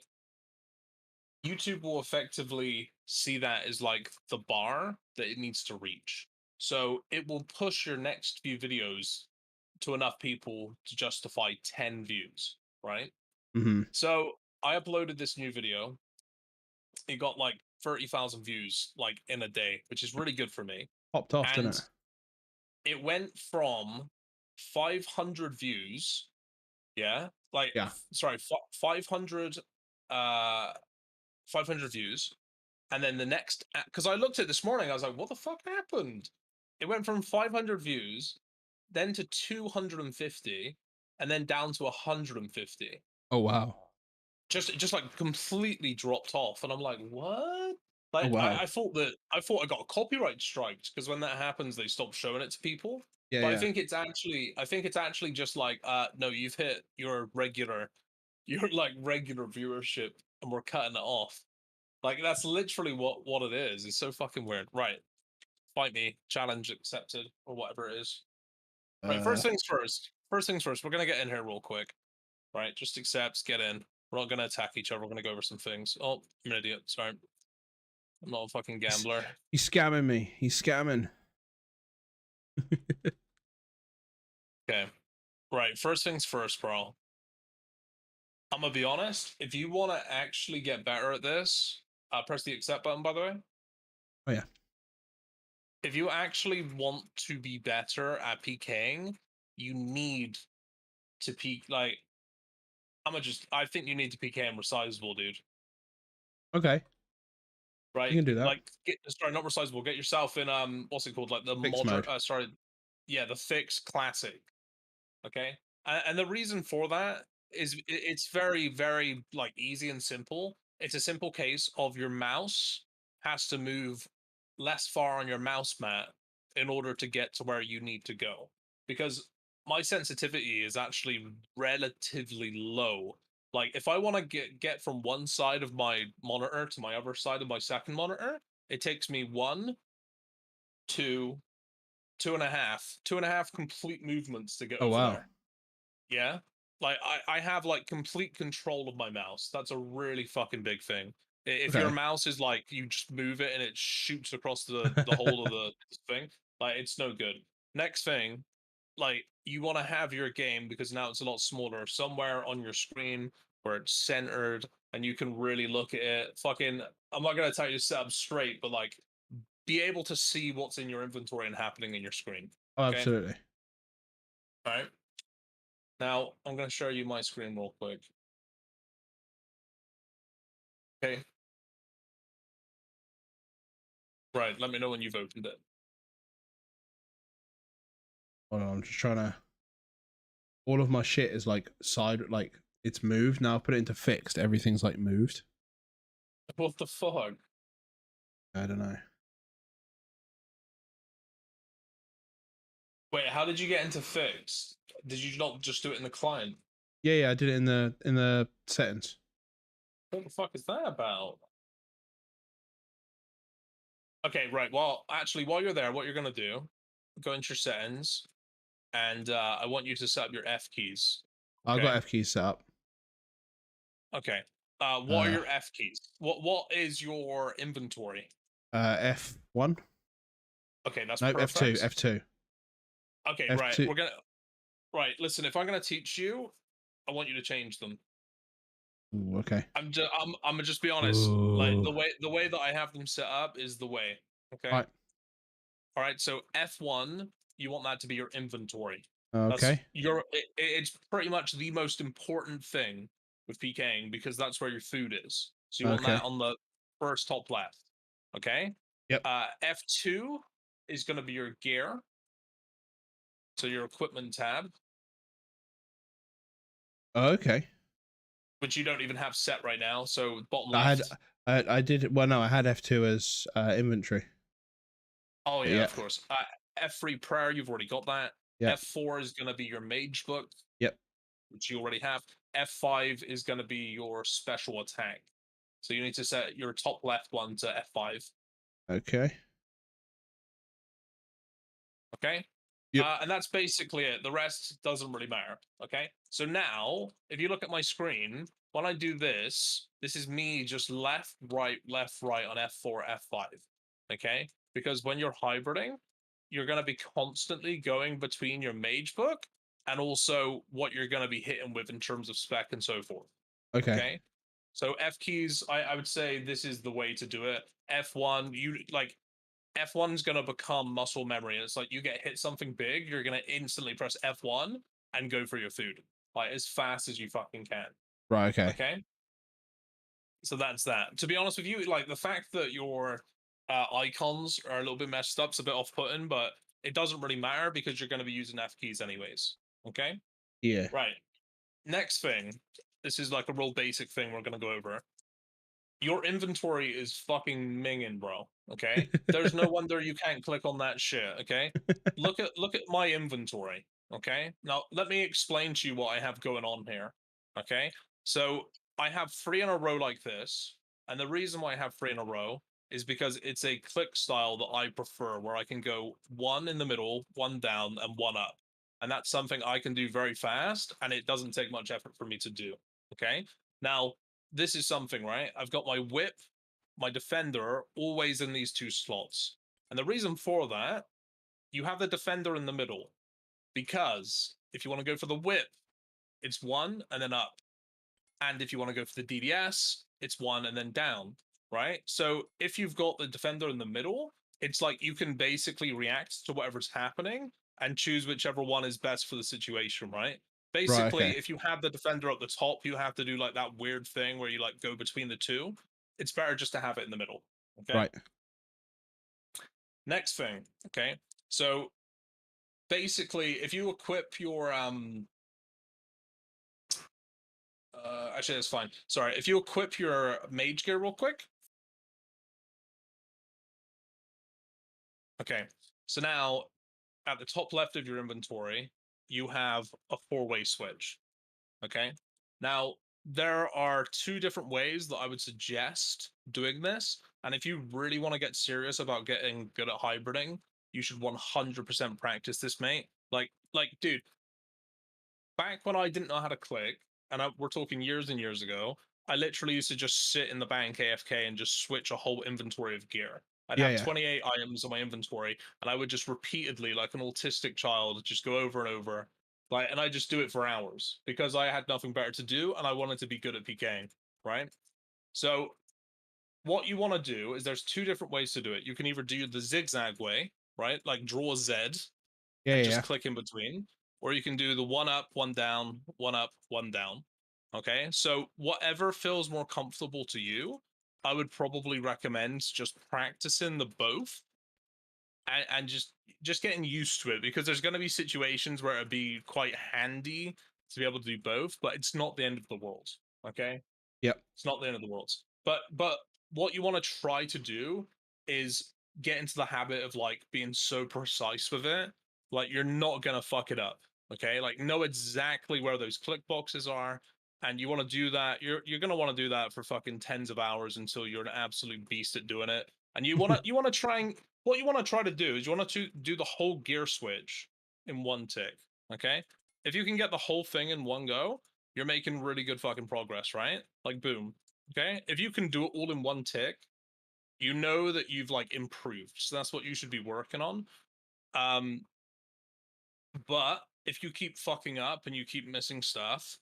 YouTube will effectively see that as like the bar that it needs to reach. So it will push your next few videos to enough people to justify 10 views, right? Mm-hmm. So I uploaded this new video. It got like 30,000 views like in a day, which is really good for me. Popped off, And didn't it? it went from 500 views, yeah, like Yeah. sorry, 500 uh 500 views. And then the next, because I looked at it this morning, I was like, what the fuck happened? It went from 500 views, then to 250, and then down to 150. Oh wow. Just like completely dropped off, and I'm like, what? Oh Like wow. I thought I got a copyright striked, because when that happens, they stop showing it to people. Yeah, But yeah. I think it's actually just like, no, you've hit your like regular viewership, and we're cutting it off. Like that's literally what it is. It's so fucking weird. Right. Fight me. Challenge accepted, or whatever it is. Right, first things first. First things first, we're gonna get in here real quick. Right, just accept, get in. We're not gonna attack each other, we're gonna go over some things. Oh, I'm an idiot, sorry. I'm not a fucking gambler. He's scamming me. He's scamming. Okay. Right, first things first, bro. I'm gonna be honest, if you wanna actually get better at this, press the accept button, by the way. Oh yeah. If you actually want to be better at PKing, you need to peak like I think you need to PK and resizable, dude. Okay. Right? You can do that. Like sorry, not resizable, get yourself in what's it called? Like the Fixed mode. sorry. Yeah, the fixed classic. Okay? And the reason for that is it's very, very like easy and simple. It's a simple case of your mouse has to move less far on your mouse mat in order to get to where you need to go. Because my sensitivity is actually relatively low. Like if I want to get from one side of my monitor to my other side of my second monitor, it takes me 1, 2, 2.5 complete movements to get Oh over wow. there. Yeah. Like I have like complete control of my mouse. That's a really fucking big thing. If your Okay. mouse is like you just move it and it shoots across the whole of the thing, like it's no good. Next thing, like you want to have your game because now it's a lot smaller somewhere on your screen where it's centered and you can really look at it. Fucking, I'm not gonna tell you to set up straight, but like be able to see what's in your inventory and happening in your screen. Oh, Okay. absolutely. All right. Now I'm gonna show you my screen real quick. Okay. Right. Let me know when you've opened it. Hold on, I'm just trying to. All of my shit is like like it's moved now. I put it into fixed. Everything's like moved. What the fuck? I don't know. Wait, how did you get into fixed? Did you not just do it in the client? Yeah, I did it in the settings. What the fuck is that about? Okay, right. Well, actually, while you're there, what you're gonna do, go into your settings, and I want you to set up your F keys. I got Okay. F keys set up. Okay. What are Uh, your F keys? What is your inventory? F1. Okay, that's No, F2. perfect. F2. Okay, right. F2. We're gonna right. Listen, if I'm gonna teach you, I want you to change them. Ooh, okay. I'm gonna just be honest. Like Ooh. the way that I have them set up is the way. Okay. Right. All right. So F1, you want that to be your inventory. That's Okay. it's pretty much the most important thing with PKing because that's where your food is. So you want Okay. that on the first top left. Okay. Yep. F2 is going to be your gear. So your equipment tab, Okay. which you don't even have set right now. So bottom I had. left. I did. Well, no, I had F2 as inventory. Oh But yeah, yeah. of course. F3 prayer, you've already got that. Yeah. F4 is going to be your mage book, Yep. which you already have. F5 is going to be your special attack. So you need to set your top left one to F5. Okay. Okay. Yep. And that's basically it. The rest doesn't really matter. Okay. So now, if you look at my screen, when I do this, this is me just left, right on F4, F5. Okay. Because when you're hybriding, you're going to be constantly going between your mage book and also what you're going to be hitting with in terms of spec and so forth. Okay. Okay. So F keys, I would say this is the way to do it. F1, you like F1's going to become muscle memory. It's like you get hit something big, you're going to instantly press F1 and go for your food, like as fast as you fucking can. Right. Okay. Okay. So that's that. To be honest with you, like the fact that your icons are a little bit messed up is a bit off putting, but it doesn't really matter because you're going to be using F keys anyways. Okay. Yeah. Right. Next thing. This is like a real basic thing we're going to go over. Your inventory is fucking minging, bro. Okay, there's no wonder you can't click on that shit. Okay, look at my inventory. Okay, now let me explain to you what I have going on here. Okay, so I have three in a row like this, and the reason why I have three in a row is because it's a click style that I prefer, where I can go one in the middle, one down, and one up, and that's something I can do very fast, and it doesn't take much effort for me to do. Okay, now this is something, right? I've got my whip, my defender, always in these two slots. And the reason for that, you have the defender in the middle. Because if you want to go for the whip, it's one and then up. And if you want to go for the DDS, it's one and then down, right? So if you've got the defender in the middle, it's like you can basically react to whatever's happening and choose whichever one is best for the situation, right? Right. Basically, Okay. if you have the defender at the top, you have to do like that weird thing where you like go between the two. It's better just to have it in the middle. Okay. Right. Next thing. Okay. So basically, if you equip your actually that's fine. Sorry. If you equip your mage gear real quick. Okay. So now at the top left of your inventory, you have a four-way switch. Okay. Now, there are two different ways that I would suggest doing this. And if you really want to get serious about getting good at hybriding, you should 100% practice this, mate. Like, dude, back when I didn't know how to click, and we're talking years and years ago, I literally used to just sit in the bank AFK and just switch a whole inventory of gear. I'd Yeah, have yeah. 28 items in my inventory, and I would just repeatedly, like an autistic child, just go over and over. Like, and I just do it for hours because I had nothing better to do, and I wanted to be good at PKing, right? So what you want to do is there's two different ways to do it. You can either do the zigzag way, right? Like draw a Z Yeah, and yeah, just yeah. click in between, or you can do the one up, one down, one up, one down. Okay, so whatever feels more comfortable to you, I would probably recommend just practicing the both and just getting used to it, because there's going to be situations where it'd be quite handy to be able to do both, but it's not the end of the world. Okay, Yep. it's not the end of the world. But what you want to try to do is get into the habit of like being so precise with it. Like you're not gonna fuck it up. Okay. Like know exactly where those click boxes are. And you want to do that. You're gonna want to do that for fucking tens of hours until you're an absolute beast at doing it. And you wanna try and what you want to try to do is you want to do the whole gear switch in one tick. Okay. If you can get the whole thing in one go, you're making really good fucking progress, right? Like boom. Okay, if you can do it all in one tick, you know that you've like improved. So that's what you should be working on. Um, but if you keep fucking up and you keep missing stuff,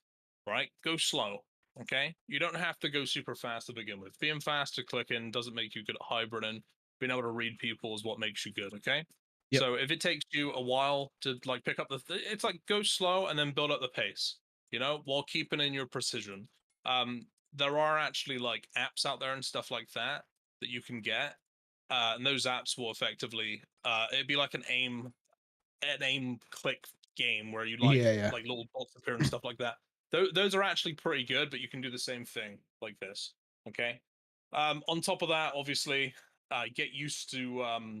right? Go slow. Okay, you don't have to go super fast to begin with. Being fast to click in doesn't make you good at hybriding. Being able to read people is what makes you good. Okay, Yep. so if it takes you a while to like pick up it's like go slow and then build up the pace. You know, while keeping in your precision. Um, there are actually like apps out there and stuff like that that you can get, and those apps will effectively it'd be like an aim click game where you Yeah, yeah. like little dots appear and stuff like that. Those are actually pretty good, but you can do the same thing like this. Okay. On top of that, obviously, get used to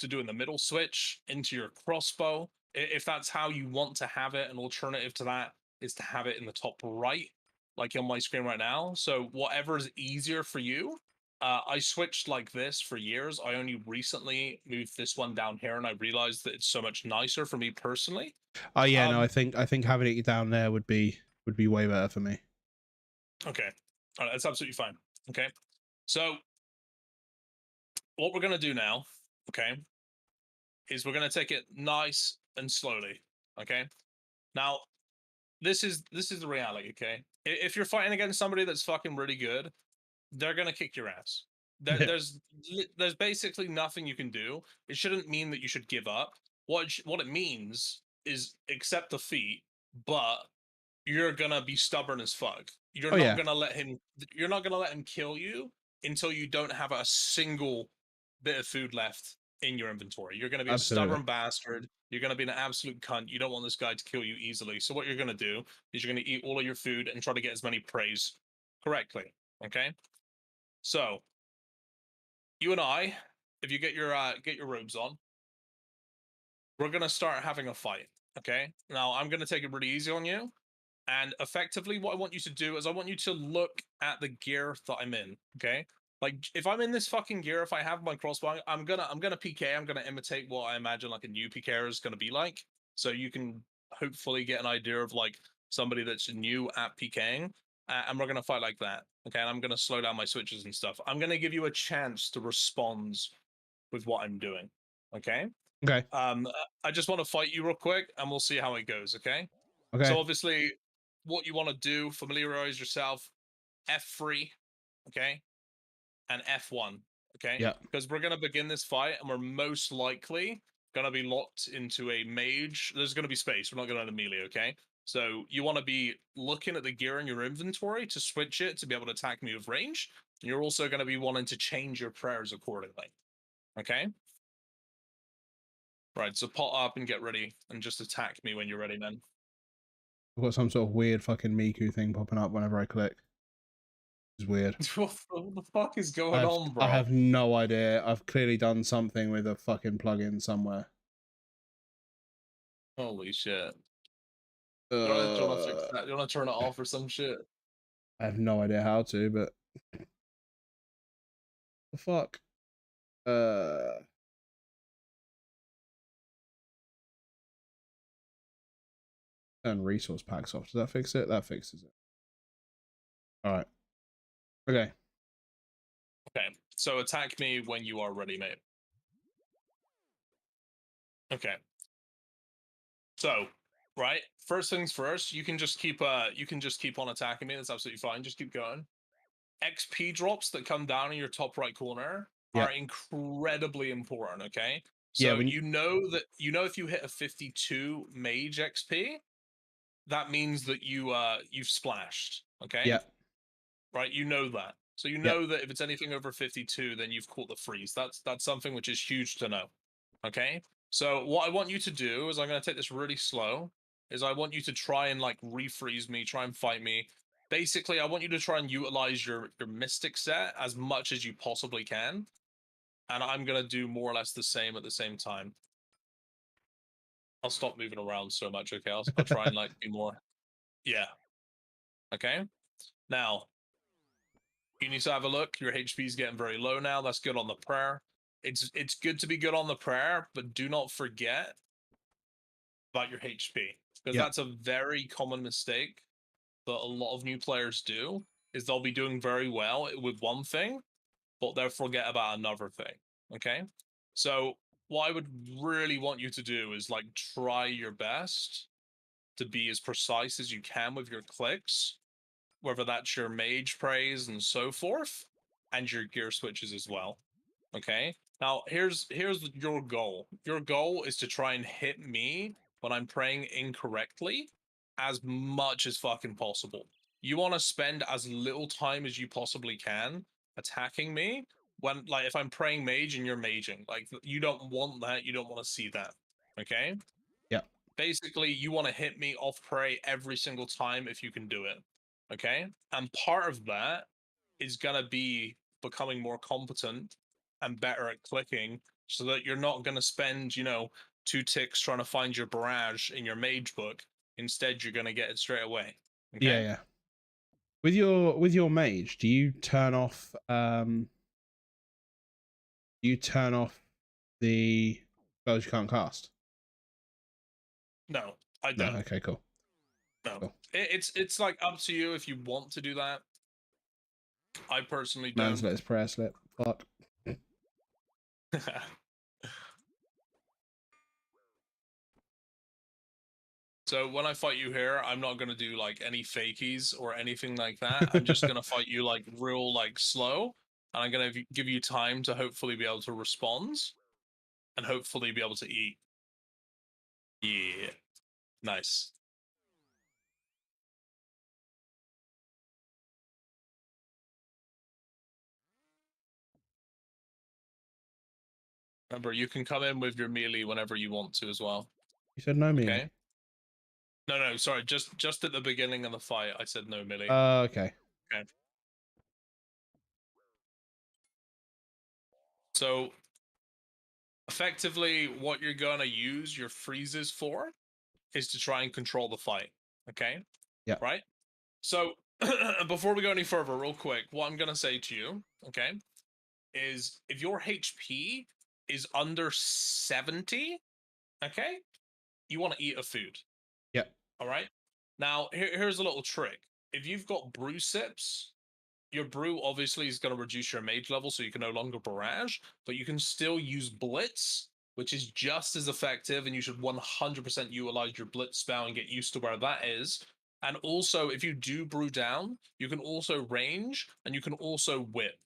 doing the middle switch into your crossbow. If that's how you want to have it, an alternative to that is to have it in the top right, like on my screen right now. So whatever is easier for you. I switched like this for years. I only recently moved this one down here, and I realized that it's so much nicer for me personally. Oh yeah, no, Um, I think having it down there would be way better for me. okay, all right, that's absolutely fine. Okay, so what we're gonna do now, okay, is we're gonna take it nice and slowly. Okay, now this is the reality. Okay, if you're fighting against somebody that's fucking really good, they're gonna kick your ass. Yeah. There's basically nothing you can do. It shouldn't mean that you should give up. What it means is accept defeat, but you're gonna be stubborn as fuck. Oh yeah, You're not gonna let him kill you until you don't have a single bit of food left in your inventory. You're gonna be a absolutely. stubborn bastard. You're gonna be an absolute cunt. You don't want this guy to kill you easily. So what you're gonna do is you're gonna eat all of your food and try to get as many praise correctly. Okay? So you and I, if you get your robes on, we're gonna start having a fight. Okay? Now I'm gonna take it really easy on you. And effectively, what I want you to do is I want you to look at the gear that I'm in. Okay, like if I'm in this fucking gear, if I have my crossbow, I'm gonna PK. I'm gonna imitate what I imagine like a new PKer is gonna be like. So you can hopefully get an idea of like somebody that's new at PKing, and we're gonna fight like that. Okay, and I'm gonna slow down my switches and stuff. I'm gonna give you a chance to respond with what I'm doing. Okay. Okay. I just want to fight you real quick, and we'll see how it goes. Okay. Okay. So obviously, what you want to do, familiarize yourself, F3, okay, and F1, okay, Yeah. because we're gonna begin this fight, and we're most likely gonna be locked into a mage. There's gonna be space. We're not gonna have a melee, okay. So you want to be looking at the gear in your inventory to switch it to be able to attack me with range. You're also going to be wanting to change your prayers accordingly. Okay. Right. So pot up and get ready, and just attack me when you're ready, man. I've got some sort of weird fucking Miku thing popping up whenever I click. It's weird. What the fuck is going on, I bro? have no idea. I've clearly done something with a fucking plugin somewhere. Holy shit. You wanna fix that? You wanna turn it off or some shit? I have no idea how to, but the fuck. Turn resource packs off. Does that fix it? That fixes it. All right. Okay. Okay, so attack me when you are ready, mate. Okay. So, right, first things first, you can just keep on attacking me. That's absolutely fine. Just keep going. XP drops that come down in your top right corner Yeah. are incredibly important, okay? Yeah. So you know if you hit a 52 mage XP, that means that you've splashed, okay? Yeah. Right? You know that. So you Yeah. know that if it's anything over 52, then you've caught the freeze. That's something which is huge to know. Okay? So what I want you to do is I'm going to take this really slow. Is I want you to try and like refreeze me, try and fight me. Basically, I want you to try and utilize your mystic set as much as you possibly can. And I'm going to do more or less the same at the same time. I'll stop moving around so much, okay? I'll try and like be more. Yeah. Okay? Now, you need to have a look. Your HP is getting very low now. That's good on the prayer. It's good to be good on the prayer, but do not forget about your HP, because Yeah. that's a very common mistake that a lot of new players do. Is they'll be doing very well with one thing, but they'll forget about another thing. Okay, so what I would really want you to do is like try your best to be as precise as you can with your clicks, whether that's your mage praise and so forth, and your gear switches as well. Okay. Now here's your goal. Your goal is to try and hit me when I'm praying incorrectly as much as fucking possible. You want to spend as little time as you possibly can attacking me when, like, if I'm praying mage and you're maging. Like, you don't want that. You don't want to see that. Okay. Yeah. Basically, you want to hit me off prey every single time if you can do it. Okay. And part of that is going to be becoming more competent and better at clicking so that you're not going to spend, 2 ticks trying to find your barrage in your mage book. Instead, you're going to get it straight away. Yeah. Okay. Yeah. With your mage, do you turn off the spells you can't cast? No, I No. don't. Okay. Cool. No. Cool. It's like up to you if you want to do that. I personally Man's don't. let his prayer slip. Fuck. So when I fight you here, I'm not gonna do like any fakies or anything like that. I'm just gonna fight you like real like slow, and I'm gonna give you time to hopefully be able to respond and hopefully be able to eat. Yeah, nice. Remember, you can come in with your melee whenever you want to as well. You said no melee. Okay? No, sorry. Just at the beginning of the fight, I said no melee. Okay. Okay. So effectively, what you're gonna use your freezes for is to try and control the fight. Okay? Yeah. Right? So before we go any further, real quick, what I'm gonna say to you, okay, is if your HP is under 70, okay, you want to eat a food. Yeah. All right. Now here's a little trick. If you've got brew sips, your brew obviously is going to reduce your mage level, so you can no longer barrage, but you can still use blitz, which is just as effective, and you should 100% utilize your blitz spell and get used to where that is. And also, if you do brew down, you can also range and you can also whip.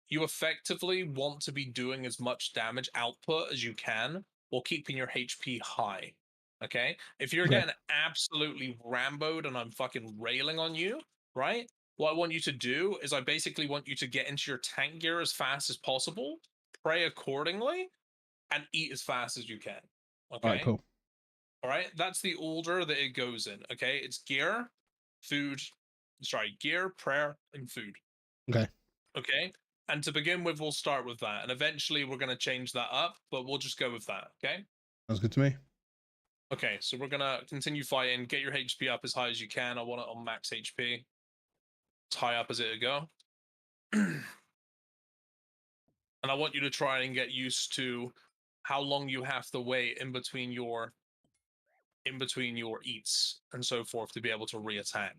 You effectively want to be doing as much damage output as you can while keeping your HP high. Okay? If you're Okay. getting absolutely ramboed and I'm fucking railing on you, right? What I want you to do is I basically want you to get into your tank gear as fast as possible, pray accordingly, and eat as fast as you can. All right. Okay? Cool. All right? That's the order that it goes in. Okay? It's gear, food, gear, prayer, and food. Okay. Okay. And to begin with, we'll start with that. And eventually we're going to change that up, but we'll just go with that. Okay. Sounds good to me. Okay. So we're going to continue fighting. Get your HP up as high as you can. I want it on max HP. As high up as it'll go. And I want you to try and get used to how long you have to wait in between your in between your eats and so forth to be able to reattack.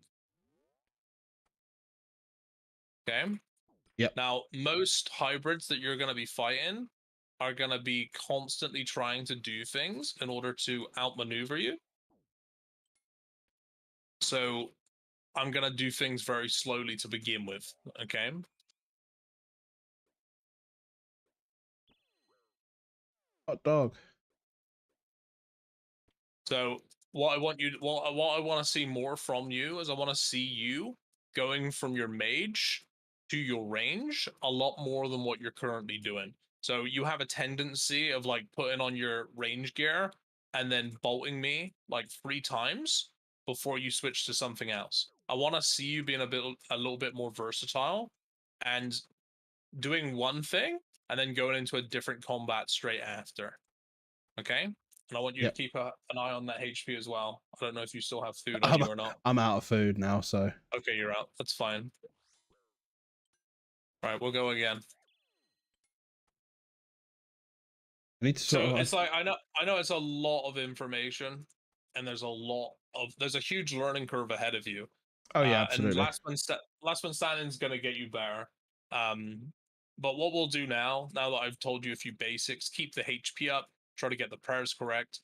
Okay. Yep. Now, most hybrids that you're going to be fighting are going to be constantly trying to do things in order to outmaneuver you. So I'm going to do things very slowly to begin with. Okay. Hot dog. So what I want you, what I want to see more from you is I want to see you going from your mage to your range a lot more than what you're currently doing. So you have a tendency of like putting on your range gear and then bolting me like 3 times before you switch to something else. I want to see you being a little bit more versatile and doing one thing and then going into a different combat straight after. Okay? And I want you to Yep. keep an eye on that HP as well. I don't know if you still have food on I'm, you or not. I'm out of food now, so. Okay, you're out. That's fine. All right, we'll go again. I need to sort So of. it's like I know it's a lot of information, and there's a huge learning curve ahead of you. Oh yeah, And absolutely. last one standing is gonna get you better. But what we'll do now that I've told you a few basics, keep the HP up, try to get the prayers correct.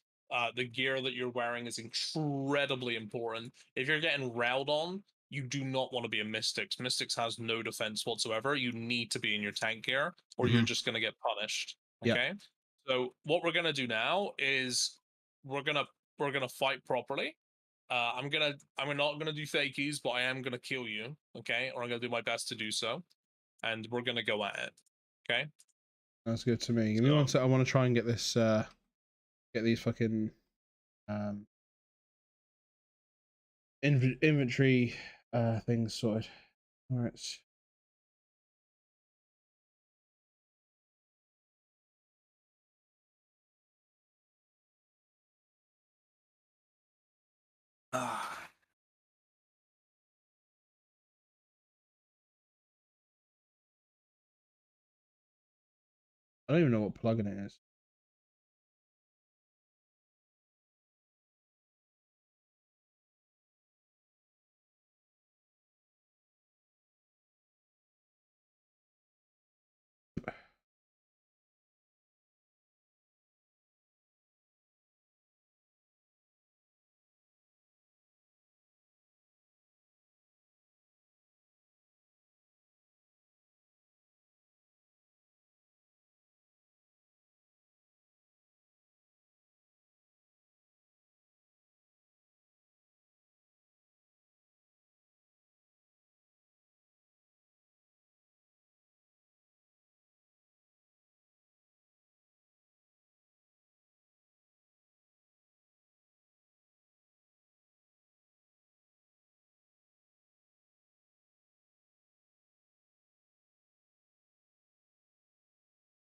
The gear that you're wearing is incredibly important. If you're getting railed on, you do not want to be a Mystics. Mystics has no defense whatsoever. You need to be in your tank gear, or you're just gonna get punished. Yep. Okay. So what we're gonna do now is we're gonna we're gonna fight properly. I'm not gonna do fakies, but I am gonna kill you, okay? Or I'm gonna do my best to do so, and we're gonna go at it, okay? That's good to me. Give me So 1 sec. I want to try and get this. Get these fucking um inventory things sorted. All right. ah, I don't even know what plugin it is.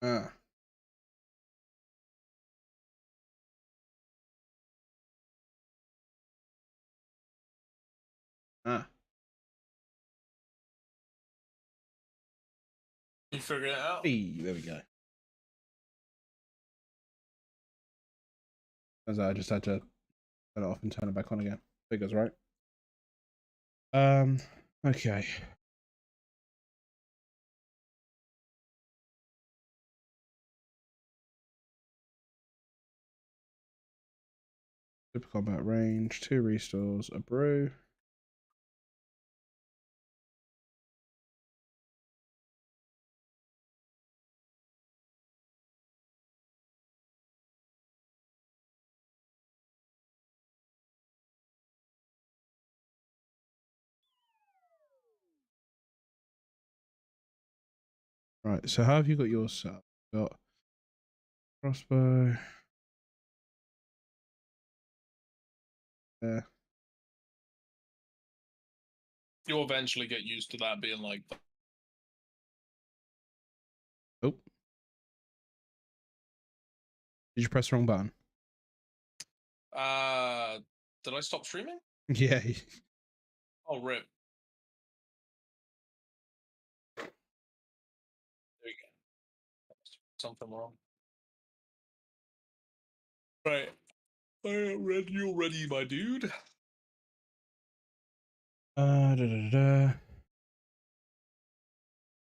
Ah. Ah. you figured it out. Hey, there we go. As I just had to turn it off and turn it back on again. Figures, right? Okay. Super combat range, 2 restores, a brew. Right, so how have you got yours set up? Got crossbow. Yeah. You'll eventually get used to that being like. Oh. Did you press the wrong button? Did I stop streaming? Yeah. Oh, rip. There you go. Something wrong. Right. Ready, you're ready, my dude. Da, da, da.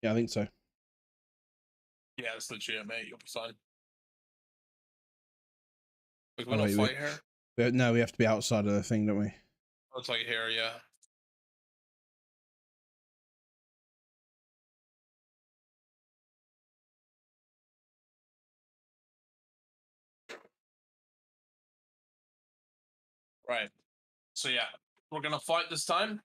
Yeah, I think so. Yeah, it's legit, mate. You'll be fine. Like, we Oh don't wait, fight here. no, we have to be outside of the thing, don't we? I'll tell you here, yeah. Right. So yeah, we're gonna fight this time.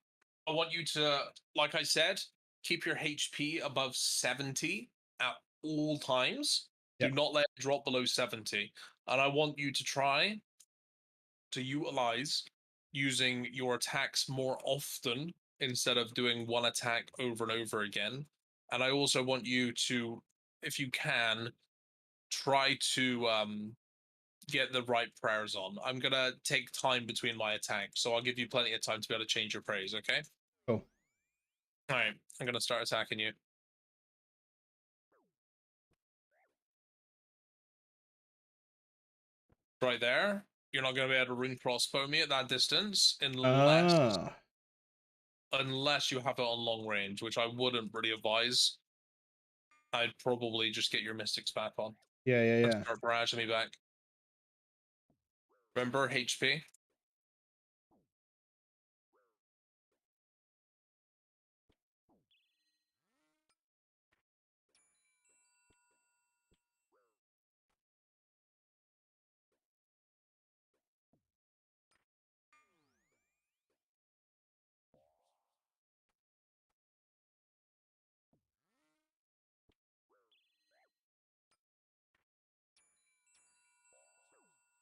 I want you to, like I said, keep your HP above 70 at all times. Do Yep. not let it drop below 70. And I want you to try to utilize using your attacks more often instead of doing one attack over and over again. And I also want you to, if you can, try to get the right prayers on. I'm gonna take time between my attacks, so I'll give you plenty of time to be able to change your praise, okay? Cool. Alright, I'm gonna start attacking you. Right there. You're not gonna be able to ring crossbow me at that distance Ah. unless you have it on long range, which I wouldn't really advise. I'd probably just get your mystics back on Yeah, yeah, and yeah. start barraging me back. Remember HP?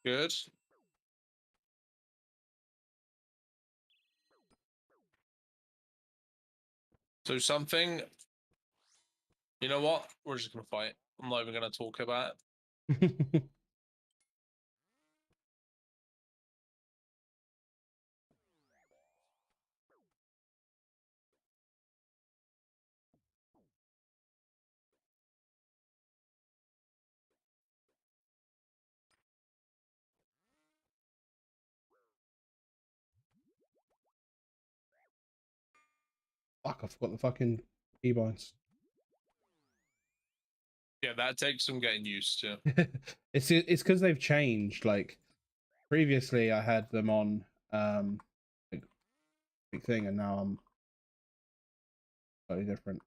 Good. So something, you know what? We're just gonna fight. I'm not even gonna talk about it. Fuck, I forgot the fucking keybinds. Yeah, that takes some getting used to. It's because they've changed. Like previously, I had them on like big thing, and now I'm slightly different.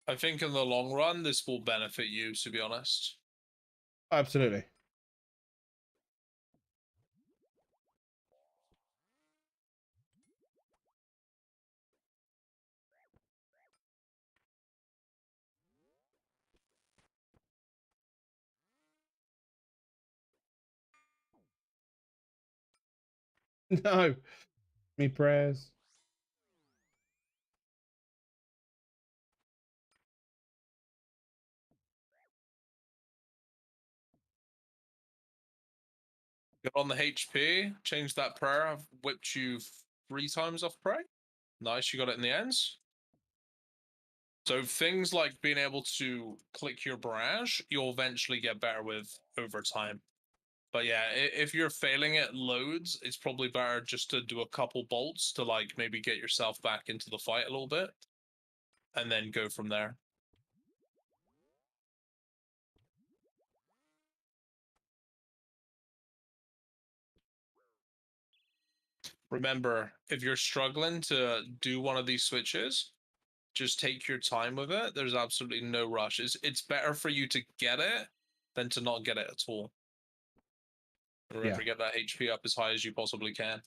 I think in the long run, this will benefit you, to be honest. Absolutely. No, me prayers. Get on the HP, change that prayer. I've whipped you 3 times off pray. Nice, you got it in the ends. So things like being able to click your barrage, you'll eventually get better with over time. But yeah, if you're failing it loads, it's probably better just to do a couple bolts to like maybe get yourself back into the fight a little bit and then go from there. Remember, if you're struggling to do one of these switches, just take your time with it. There's absolutely no rush. It's better for you to get it than to not get it at all. Yeah. Remember, get that HP up as high as you possibly can.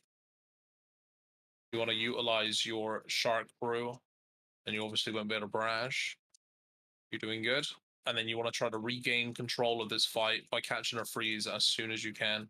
You want to utilize your shark brew, and you obviously won't be able to barrage. You're doing good. And then you want to try to regain control of this fight by catching a freeze as soon as you can.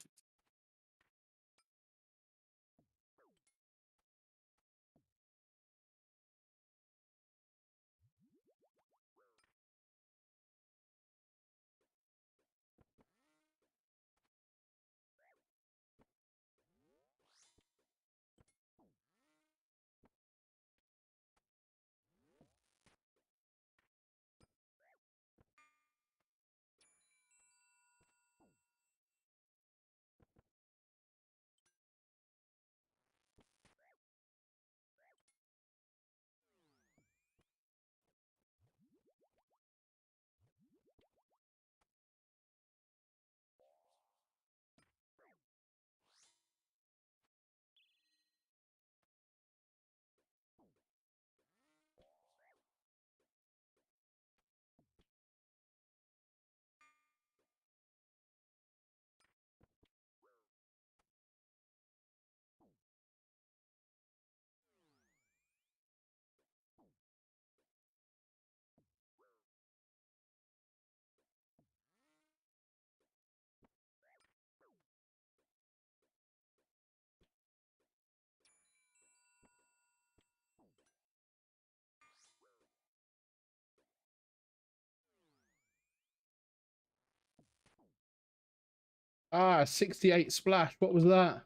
Ah, 68 splash. What was that?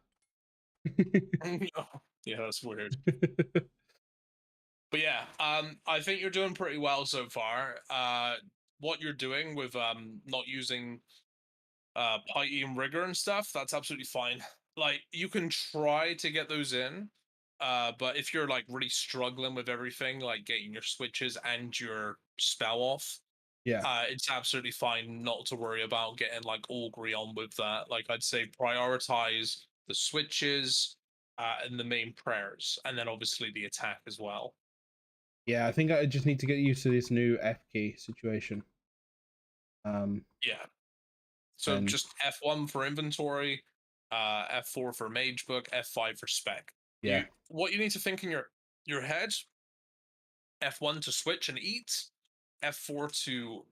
Yeah, that's weird. But yeah, I think you're doing pretty well so far. What you're doing with not using piety and rigor and stuff, that's absolutely fine. Like you can try to get those in, but if you're like really struggling with everything, like getting your switches and your spell off, Yeah. it's absolutely fine not to worry about getting like augury on with that. Like I'd say prioritize the switches and the main prayers, and then obviously the attack as well. Yeah, I think I just need to get used to this new F key situation. Yeah. So And just F1 for inventory, F4 for mage book, F5 for spec. yeah, What you need to think in your head, F1 to switch and eat, F4 to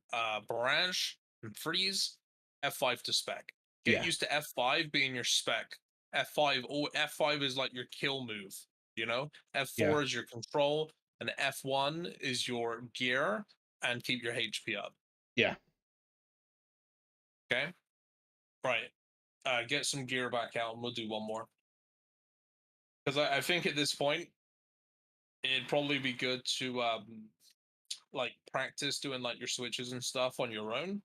barrage and freeze, F5 to spec. Get yeah, used to F5 being your spec. F5 is like your kill move, you know? yeah, F4 is your control, and F1 is your gear and keep your HP up. yeah. Okay? Right. Get some gear back out and we'll do one more. Because I think at this point, it'd probably be good to like practice doing like your switches and stuff on your own.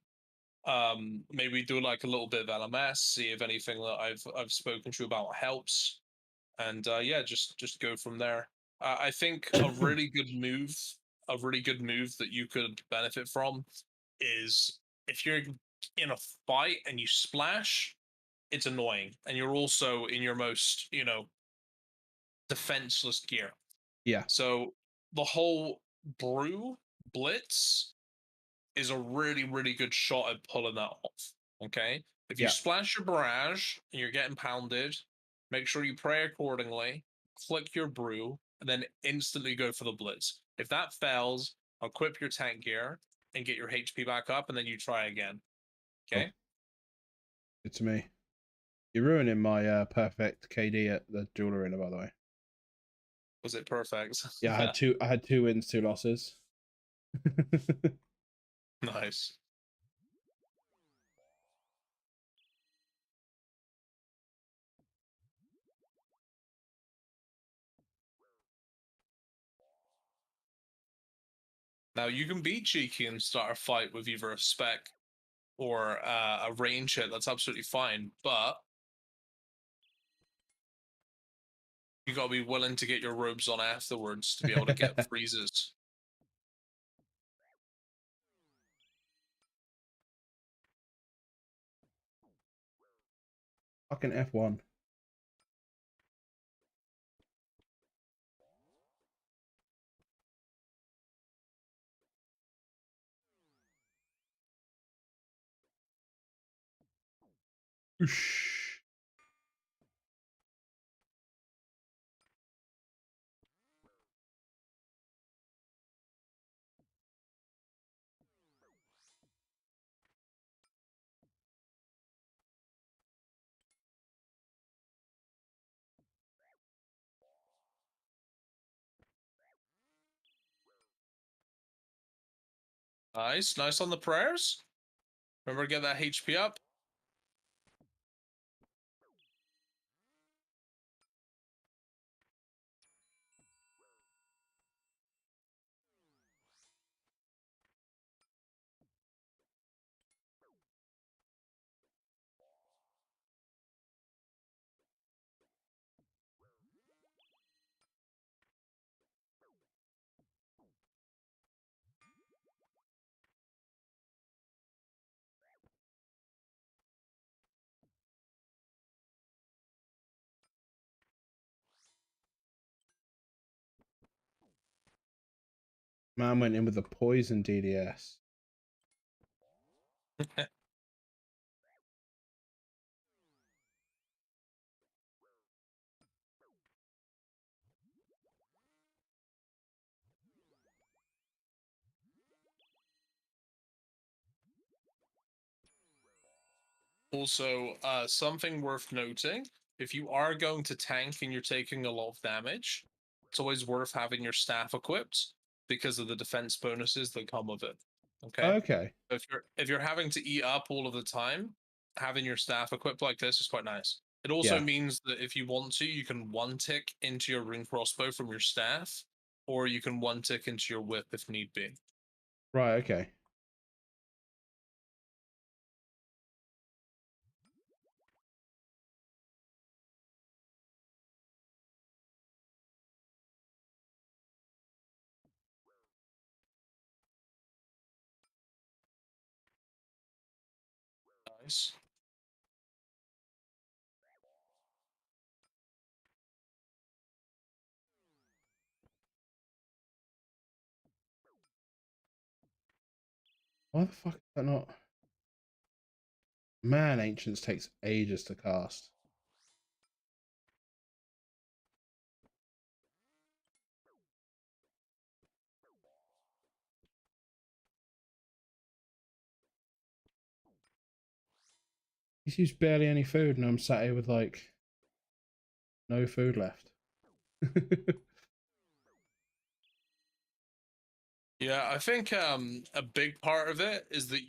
Maybe do like a little bit of LMS, see if anything that I've spoken to you about helps, and yeah, just go from there. I think a really good move that you could benefit from is if you're in a fight and you splash, it's annoying, and you're also in your most defenseless gear. Yeah, So the whole brew blitz is a really, really good shot at pulling that off. Okay. If you yeah. splash your barrage and you're getting pounded, make sure you pray accordingly, click your brew, and then instantly go for the blitz. If that fails, equip your tank gear and get your HP back up, and then you try again. Oh, Okay. good to me. You're ruining my perfect KD at the duel arena, by the way. Was it perfect? Yeah, I had 2 wins, 2 losses. Nice. Now you can be cheeky and start a fight with either a spec or a range hit. That's absolutely fine, but you got to be willing to get your robes on afterwards to be able to get freezes. Fucking F1. Oosh. Nice, nice on the prayers. Remember to get that HP up. Man went in with a poison DDS. Also, something worth noting, if you are going to tank and you're taking a lot of damage, it's always worth having your staff equipped because of the defense bonuses that come with it. Okay? Okay. If you're having to eat up all of the time, having your staff equipped like this is quite nice. It also Yeah. means that if you want to, you can one tick into your ring crossbow from your staff, or you can one tick into your whip if need be. Right. Okay. Nice. Why the fuck is that not? Man, Ancients takes ages to cast. He's used barely any food, and I'm sat here with like no food left. Yeah, I think a big part of it is that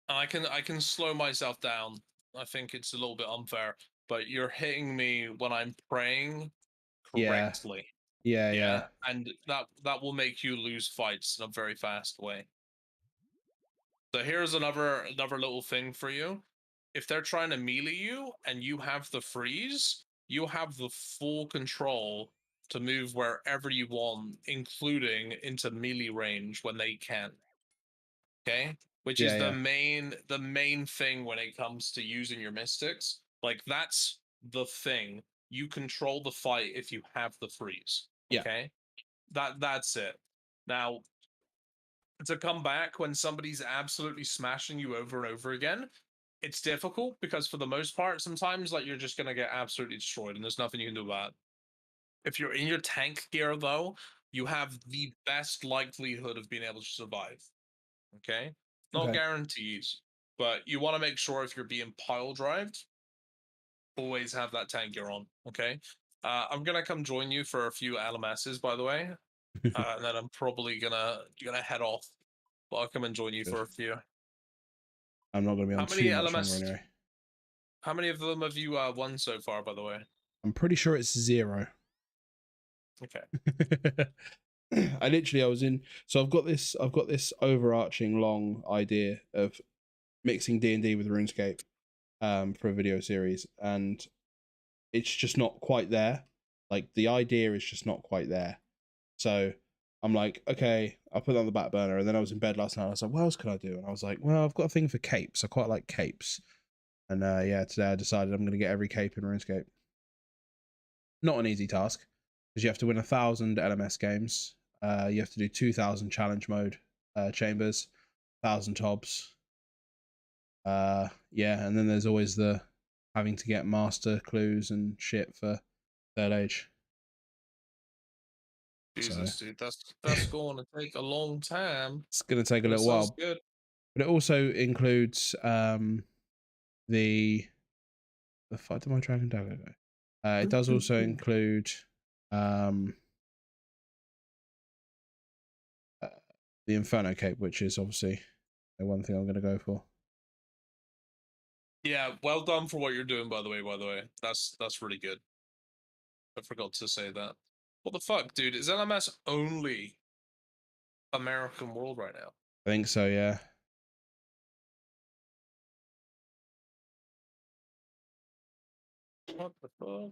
I can slow myself down. I think it's a little bit unfair, but you're hitting me when I'm praying Yeah. correctly. Yeah. Yeah. Yeah, and that will make you lose fights in a very fast way. So here's another little thing for you. If they're trying to melee you and you have the freeze, you have the full control to move wherever you want, including into melee range when they can. Okay? Which is Yeah. Yeah. the main thing when it comes to using your mystics. Like that's the thing. You control the fight if you have the freeze. Yeah. Okay? That's it. Now, to come back when somebody's absolutely smashing you over and over again, it's difficult because for the most part, sometimes like you're just gonna get absolutely destroyed and there's nothing you can do about it. If you're in your tank gear though, you have the best likelihood of being able to survive. Okay? Not Okay. guarantees, but you want to make sure if you're being pile drived, always have that tank gear on. Okay? I'm gonna come join you for a few LMSs, by the way, and then I'm probably gonna head off. But I'll come and join you Good. for a few. I'm not going to be How on many too much longer LMS? anyway. How many of them have you won so far? By the way. I'm pretty sure it's 0. Okay. I was in, so I've got this overarching long idea of mixing D&D with RuneScape for a video series, and it's just not quite there. Like the idea is just not quite there. So I'm like, okay, I'll put it on the back burner. And then I was in bed last night. I was like, what else can I do? And I was like, well, I've got a thing for capes. I quite like capes. And yeah, today I decided I'm going to get every cape in RuneScape. Not an easy task because you have to win 1,000 LMS games. You have to do 2,000 challenge mode chambers, 1,000 tobs. Yeah, and then there's always the having to get master clues and shit for third age. Jesus, So dude, that's going to take a long time. it's going to take a But it little sounds while, good. but it also includes the fuck did my dragon dagger go? It does also include um uh, the Inferno cape, which is obviously the one thing I'm going to go for. Yeah, well done for what you're doing, by the way. By the way, that's really good. I forgot to say that. What the fuck, dude? Is LMS only American World right now? I think so, yeah. What the fuck?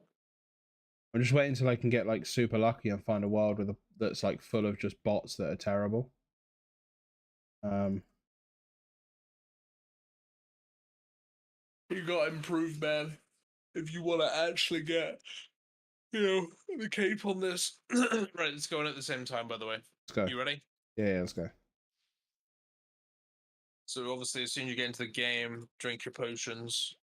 I'm just waiting until I can get like super lucky and find a world with that's like full of just bots that are terrible. You got improved, man. If you want to actually get, the cape on this. Right, it's going at the same time, by the way. Let's go. You ready? Yeah, let's go. So obviously, as soon as you get into the game, drink your potions.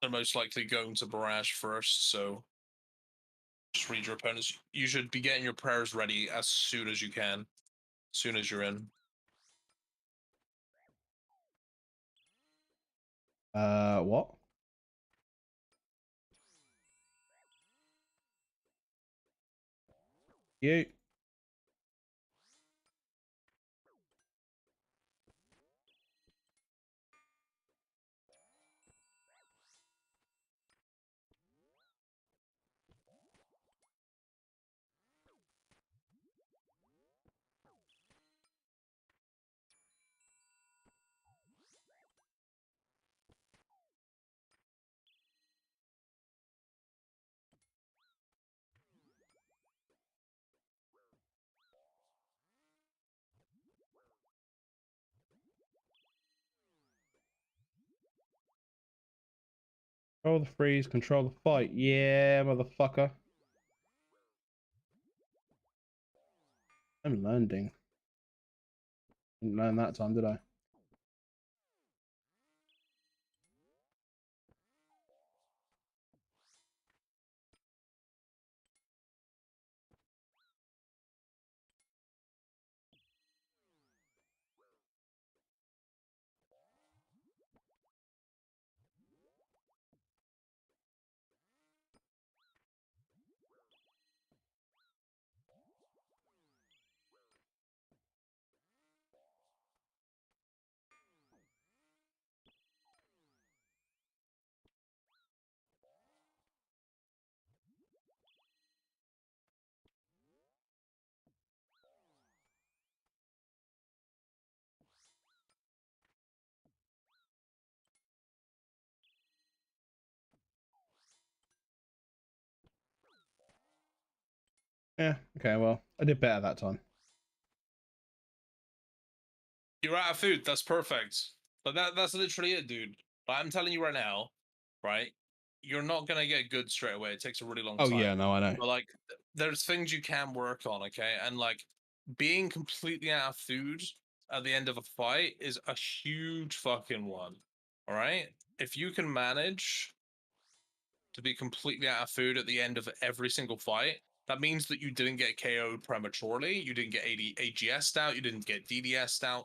They're most likely going to barrage first, so just read your opponents. You should be getting your prayers ready as soon as you can, as soon as you're in. What? You. Control the freeze, control the fight. Yeah, motherfucker. I'm landing. Didn't land that time, did I? Yeah, okay, well, I did better that time. You're out of food. That's perfect. But that's literally it, dude. But I'm telling you right now, right? You're not gonna get good straight away. It takes a really long Oh, time. yeah, no, I know. But like, there's things you can work on, okay? And like, being completely out of food at the end of a fight is a huge fucking one. All right? If you can manage to be completely out of food at the end of every single fight, that means that you didn't get KO'd prematurely, you didn't get AGS'd out, you didn't get DDS'd out,